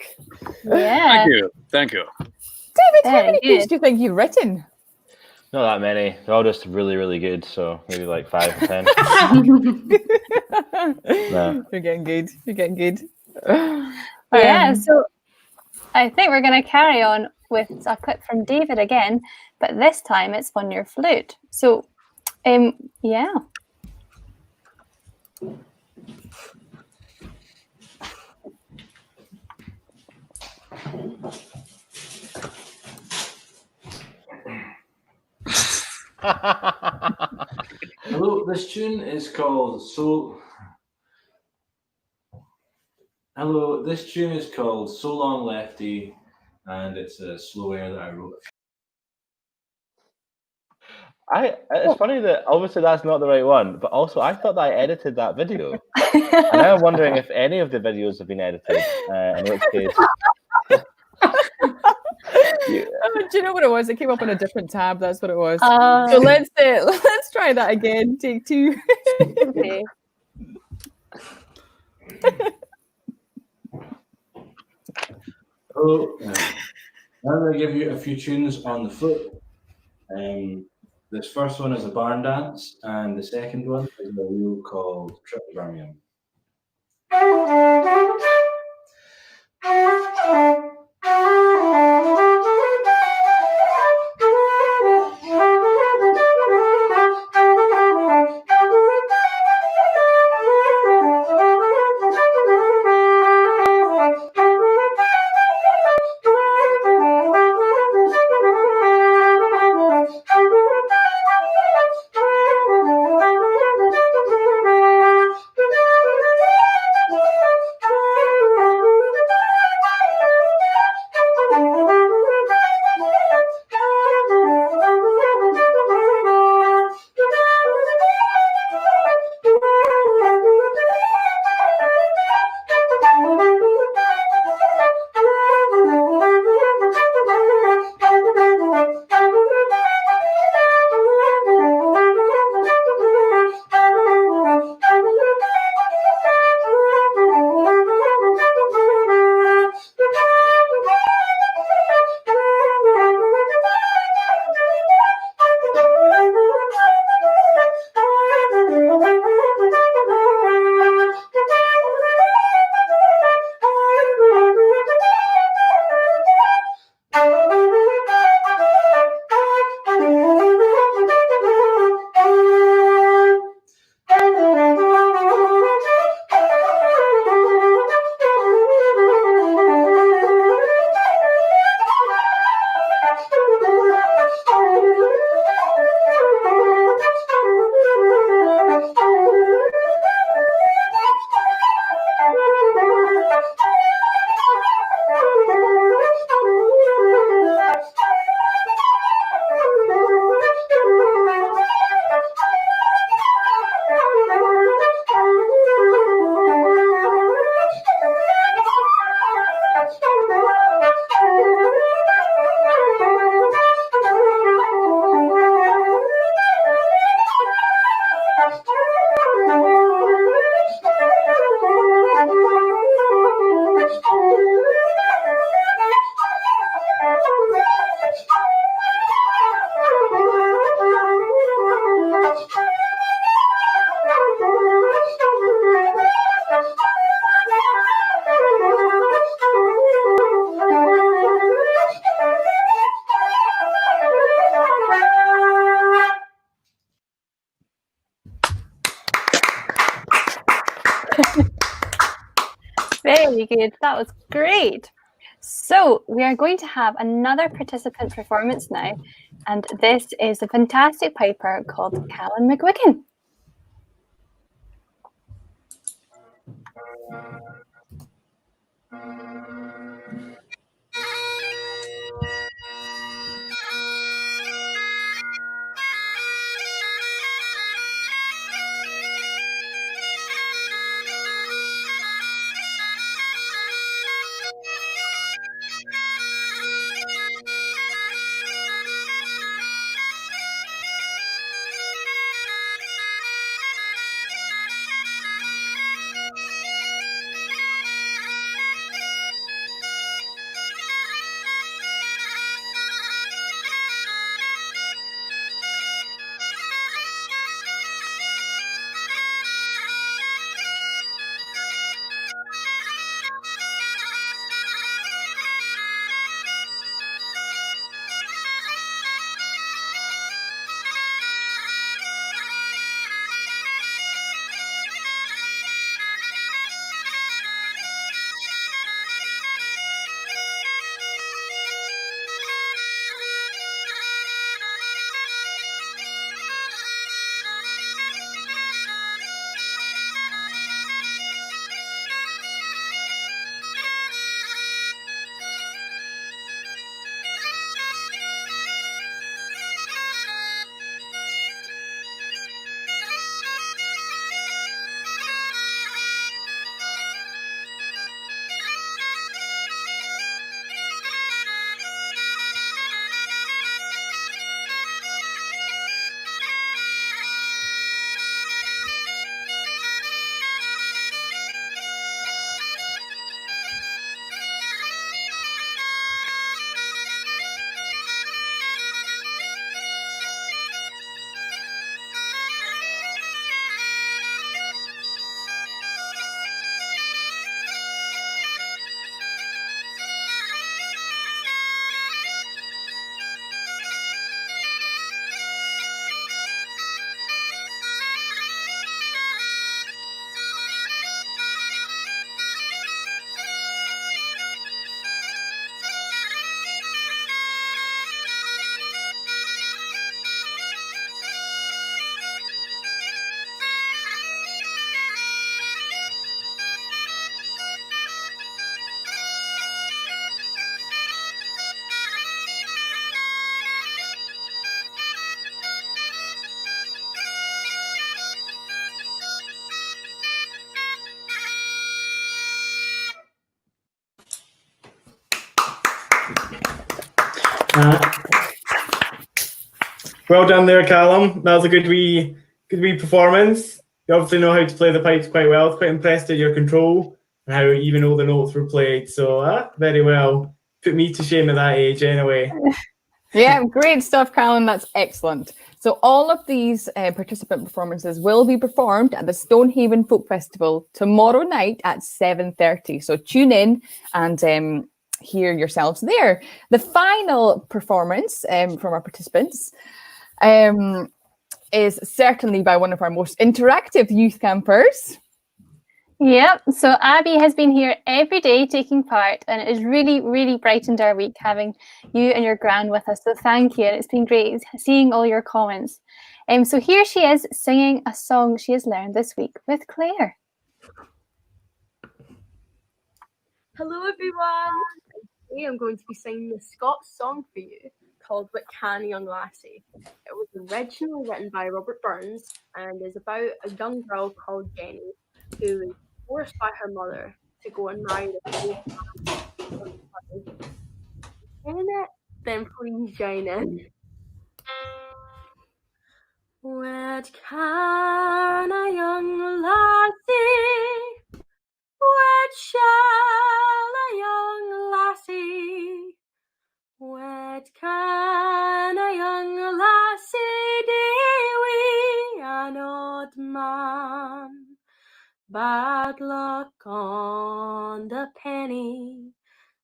Yeah. Thank you. Thank you. David, how Very many pieces good. do you think you've written? Not that many. They're all just really, really good. So maybe like 5 or 10. No. You're getting good. You're getting good. Yeah, so I think we're going to carry on with a clip from David again, but this time it's on your flute. So, yeah. Hello, this tune is called So Long Lefty, and it's a slow air that I wrote. It's funny that obviously that's not the right one, but also I thought that I edited that video. And now I'm wondering if any of the videos have been edited, in which case. Do you know what it was? It came up on a different tab. That's what it was. So let's try that again. Take 2. Okay. So, I'm going to give you a few tunes on the flute. This first one is a barn dance, and the second one is a reel called Trip to Birmingham. Very good. That was great. So we are going to have another participant performance now, and this is a fantastic piper called Callan McGuigan. Well done there, Callum. That was a good wee performance. You obviously know how to play the pipes quite well. I was quite impressed at your control and how even all the notes were played. So very well. Put me to shame at that age anyway. Yeah, great stuff, Callum. That's excellent. So all of these participant performances will be performed at the Stonehaven Folk Festival tomorrow night at 7:30. So tune in and hear yourselves there. The final performance from our participants is certainly by one of our most interactive youth campers. Yep, so Abby has been here every day taking part, and it has really, really brightened our week having you and your gran with us. So thank you, and it's been great seeing all your comments. So here she is singing a song she has learned this week with Claire. Hello everyone! Today I'm going to be singing the Scots song for you called What Can a Young Lassie. It was originally written by Robert Burns and is about a young girl called Jenny who was forced by her mother to go and marry the in it, then please join in. What can a young lassie? What shall a young lassie? What can a young lassie do wi' an old man? Bad luck on the penny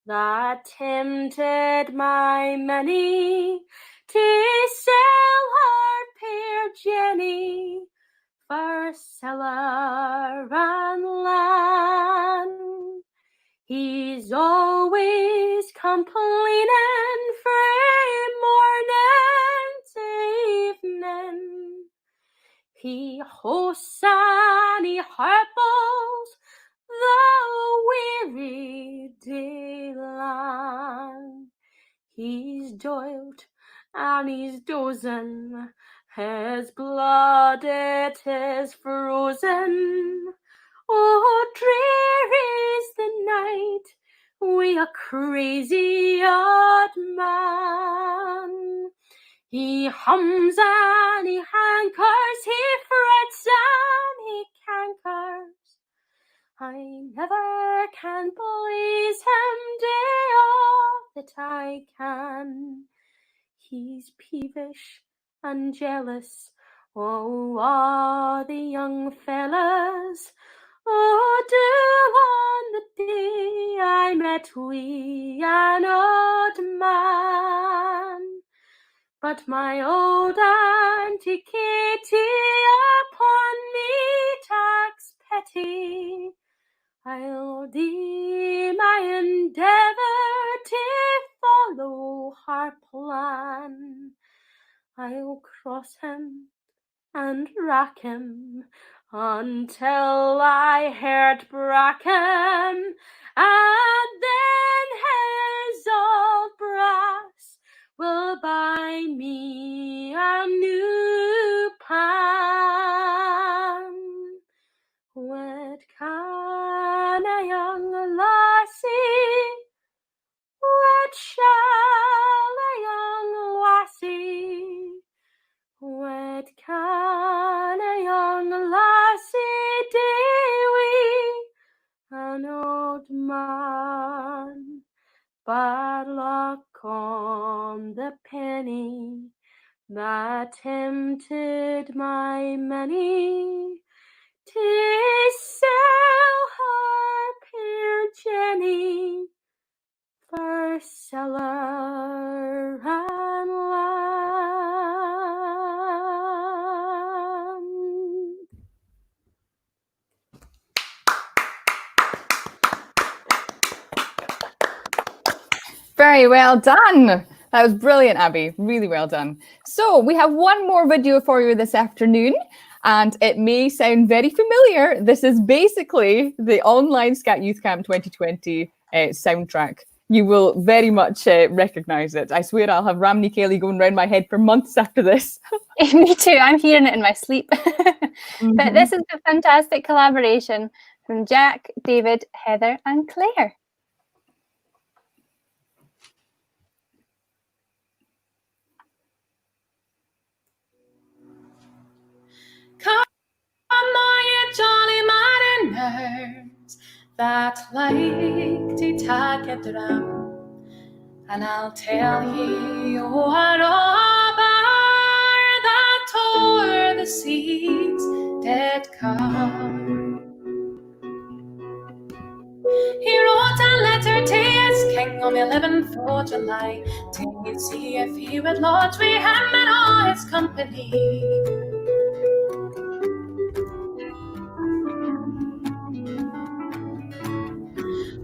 that tempted my Minnie to sell her pear Jenny for siller and land. He's always complaining from morning to evening. He hosts and he harples the weary dayland. He's doiled and he's dozing, his blood it is frozen. Oh, drear is the night, we a crazy old man. He hums and he hankers, he frets and he cankers. I never can please him, day all that I can. He's peevish and jealous, oh, the young fellas. Oh, do on the day I met we an old man. But my old Auntie Katie upon me tax petty. I'll do my endeavour to follow her plan. I'll cross him and rack him until I heard bracken, and then his old brass will buy me a new pan. What can a young lassie? What shall a young lassie? What can a young lassie do wi' an old man? Bad luck on the penny that tempted my Minnie to sell her pear Jenny for siller and land. Very well done. That was brilliant, Abby. Really well done. So we have one more video for you this afternoon, and it may sound very familiar. This is basically the Online SC&T Youth Camp 2020 soundtrack. You will very much recognise it. I swear I'll have Ramney Kelly going round my head for months after this. Me too. I'm hearing it in my sleep. But this is a fantastic collaboration from Jack, David, Heather, and Claire. singers that like to take a drum, and I'll tell ye what that o'er the seas did come. He wrote a letter to his king on the 11th of July to see if he would lodge with him and all his company.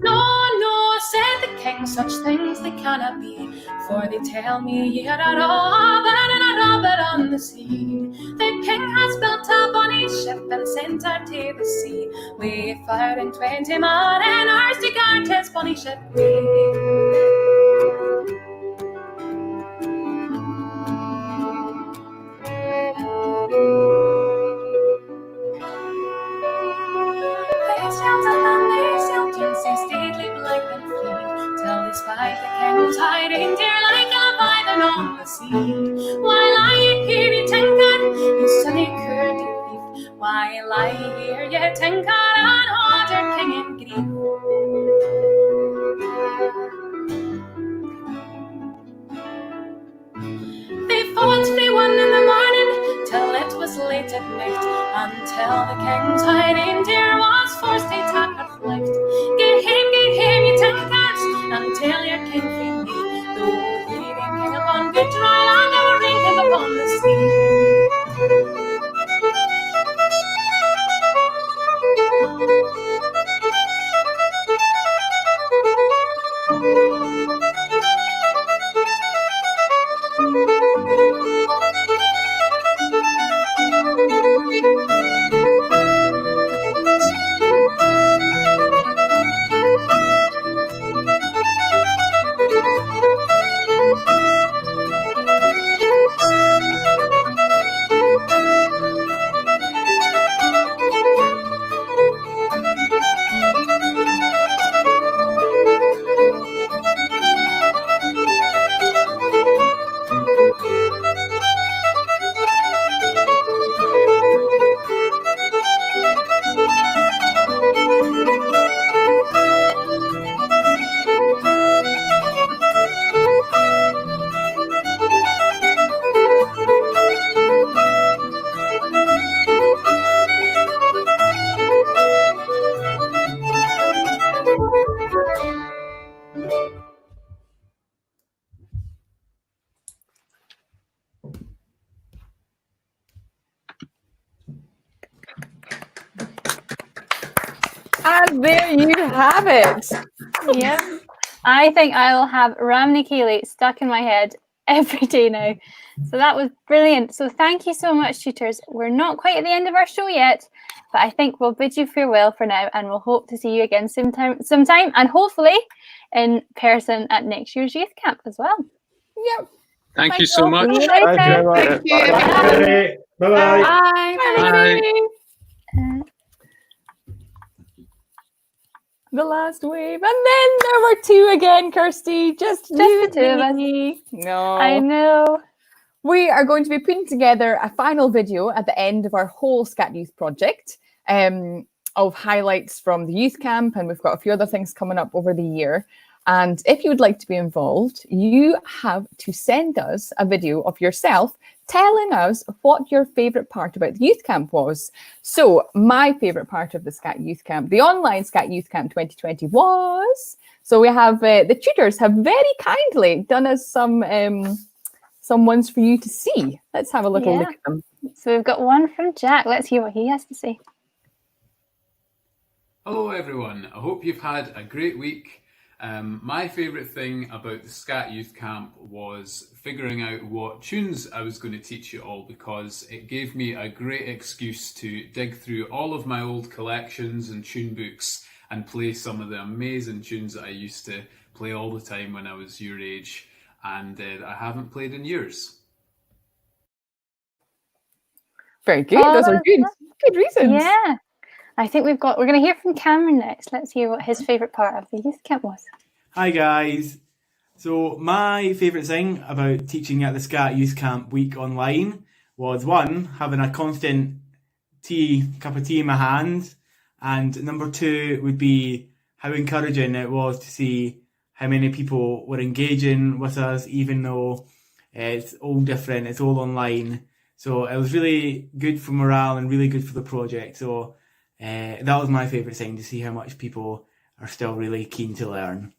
No, said the king, such things they cannot be, for they tell me ye are a robber on the sea. The king has built a bonny ship and sent her to the sea, with 24 mariners to guard his bonny ship They sailed and they sailed to so stately, blithe and free, till they spied the king's hiding dear like a python on the sea. While I hear you tinker, you sunny curly thief, while I hear you tinker and hold your king in grief. They fought they won in the morning, till it was late at night, until the king's hiding dear was forced to take a flight. Get him, you tinkers, and tell your king feed me, though he didn't king upon good dry land, or ring him upon the sea. And there you have it. Yep. I think I'll have Ramni Keeley stuck in my head every day now. So that was brilliant. So thank you so much, tutors. We're not quite at the end of our show yet, but I think we'll bid you farewell for now, and we'll hope to see you again sometime, and hopefully in person at next year's youth camp as well. Yep. Thank you so much. See you later. Thank you. Bye. Bye-bye. Bye. Bye. The last wave, and then there were two again, Kirsty. Just the two of us. No, I know. We are going to be putting together a final video at the end of our whole Scat Youth project of highlights from the youth camp, and we've got a few other things coming up over the year. And if you would like to be involved, you have to send us a video of yourself telling us what your favourite part about the youth camp was. So my favourite part of the Scat Youth Camp, the online Scat Youth Camp 2020 was, so we have, the tutors have very kindly done us some ones for you to see. Let's have a little look at them. So we've got one from Jack. Let's hear what he has to say. Hello everyone, I hope you've had a great week. My favourite thing about the Scat Youth Camp was figuring out what tunes I was going to teach you all, because it gave me a great excuse to dig through all of my old collections and tune books and play some of the amazing tunes that I used to play all the time when I was your age and I haven't played in years. Very good, those are good reasons. Yeah. I think we're going to hear from Cameron next. Let's hear what his favourite part of the youth camp was. Hi guys. So my favourite thing about teaching at the Scat Youth Camp week online was, one, having a constant cup of tea in my hand, And number 2 would be how encouraging it was to see how many people were engaging with us, even though it's all different, it's all online. So it was really good for morale and really good for the project. So that was my favourite thing, to see how much people are still really keen to learn.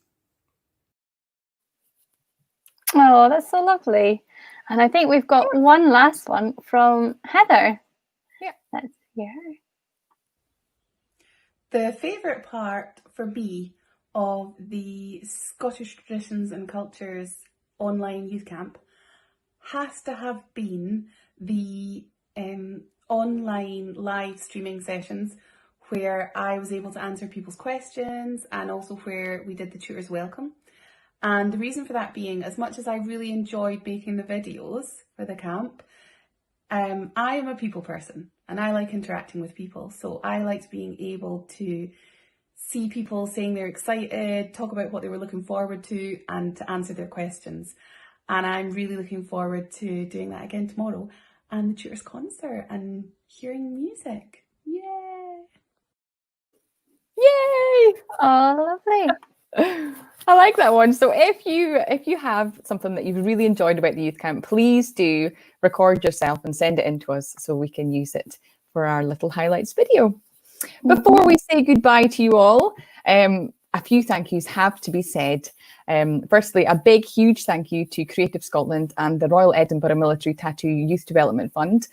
Oh, that's so lovely. And I think we've got one last one from Heather. Yeah. Let's hear her. The favourite part for me of the Scottish Traditions and Cultures online youth camp has to have been the online live streaming sessions where I was able to answer people's questions, and also where we did the tutors welcome. And the reason for that being, as much as I really enjoyed making the videos for the camp, I am a people person and I like interacting with people. So I liked being able to see people saying they're excited, talk about what they were looking forward to, and to answer their questions. And I'm really looking forward to doing that again tomorrow, and the tutors concert and hearing music. Yay! Yay! Oh, lovely. I like that one. So if you have something that you've really enjoyed about the youth camp, please do record yourself and send it in to us so we can use it for our little highlights video. Before we say goodbye to you all, a few thank yous have to be said. Firstly, a big, huge thank you to Creative Scotland and the Royal Edinburgh Military Tattoo Youth Development Fund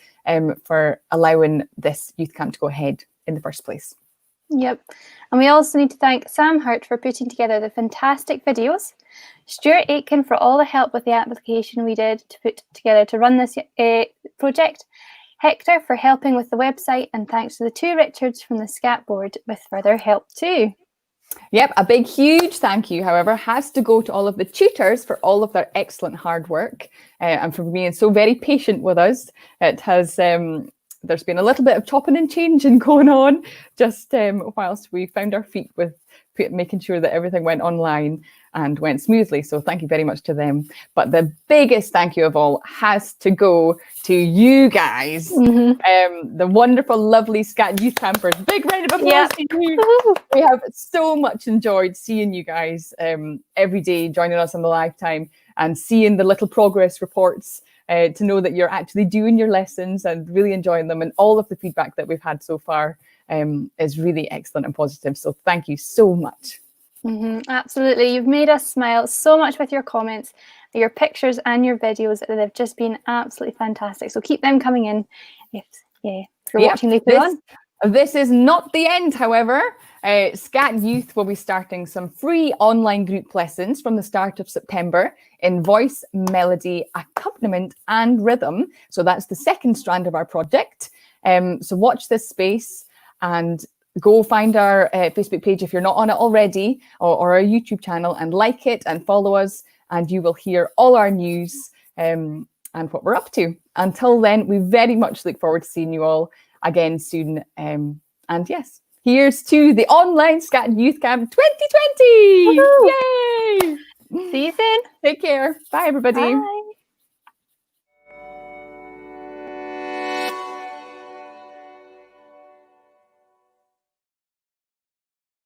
for allowing this youth camp to go ahead in the first place. Yep. And we also need to thank Sam Hurt for putting together the fantastic videos, Stuart Aitken for all the help with the application we did to put together to run this project, Hector for helping with the website, and thanks to the 2 Richards from the SCAT board with further help too. Yep, a big, huge thank you, however, has to go to all of the tutors for all of their excellent hard work and for being so very patient with us. It has... there's been a little bit of chopping and changing going on just whilst we found our feet with making sure that everything went online and went smoothly. So thank you very much to them. But the biggest thank you of all has to go to you guys, the wonderful, lovely SCAT youth campers. Big round of applause to you. We have so much enjoyed seeing you guys every day, joining us on the live time and seeing the little progress reports. To know that you're actually doing your lessons and really enjoying them, and all of the feedback that we've had so far is really excellent and positive. So thank you so much. Absolutely. You've made us smile so much with your comments, your pictures and your videos. They've just been absolutely fantastic. So keep them coming in if you're watching later on. This is not the end, however. SCAT Youth will be starting some free online group lessons from the start of September in voice, melody, accompaniment and rhythm. So that's the second strand of our project. So watch this space and go find our Facebook page if you're not on it already, or our YouTube channel, and like it and follow us, and you will hear all our news and what we're up to. Until then, we very much look forward to seeing you all again soon. And yes, here's to the Online SCAT Youth Camp 2020! Yay! See you soon. Take care. Bye, everybody. Bye.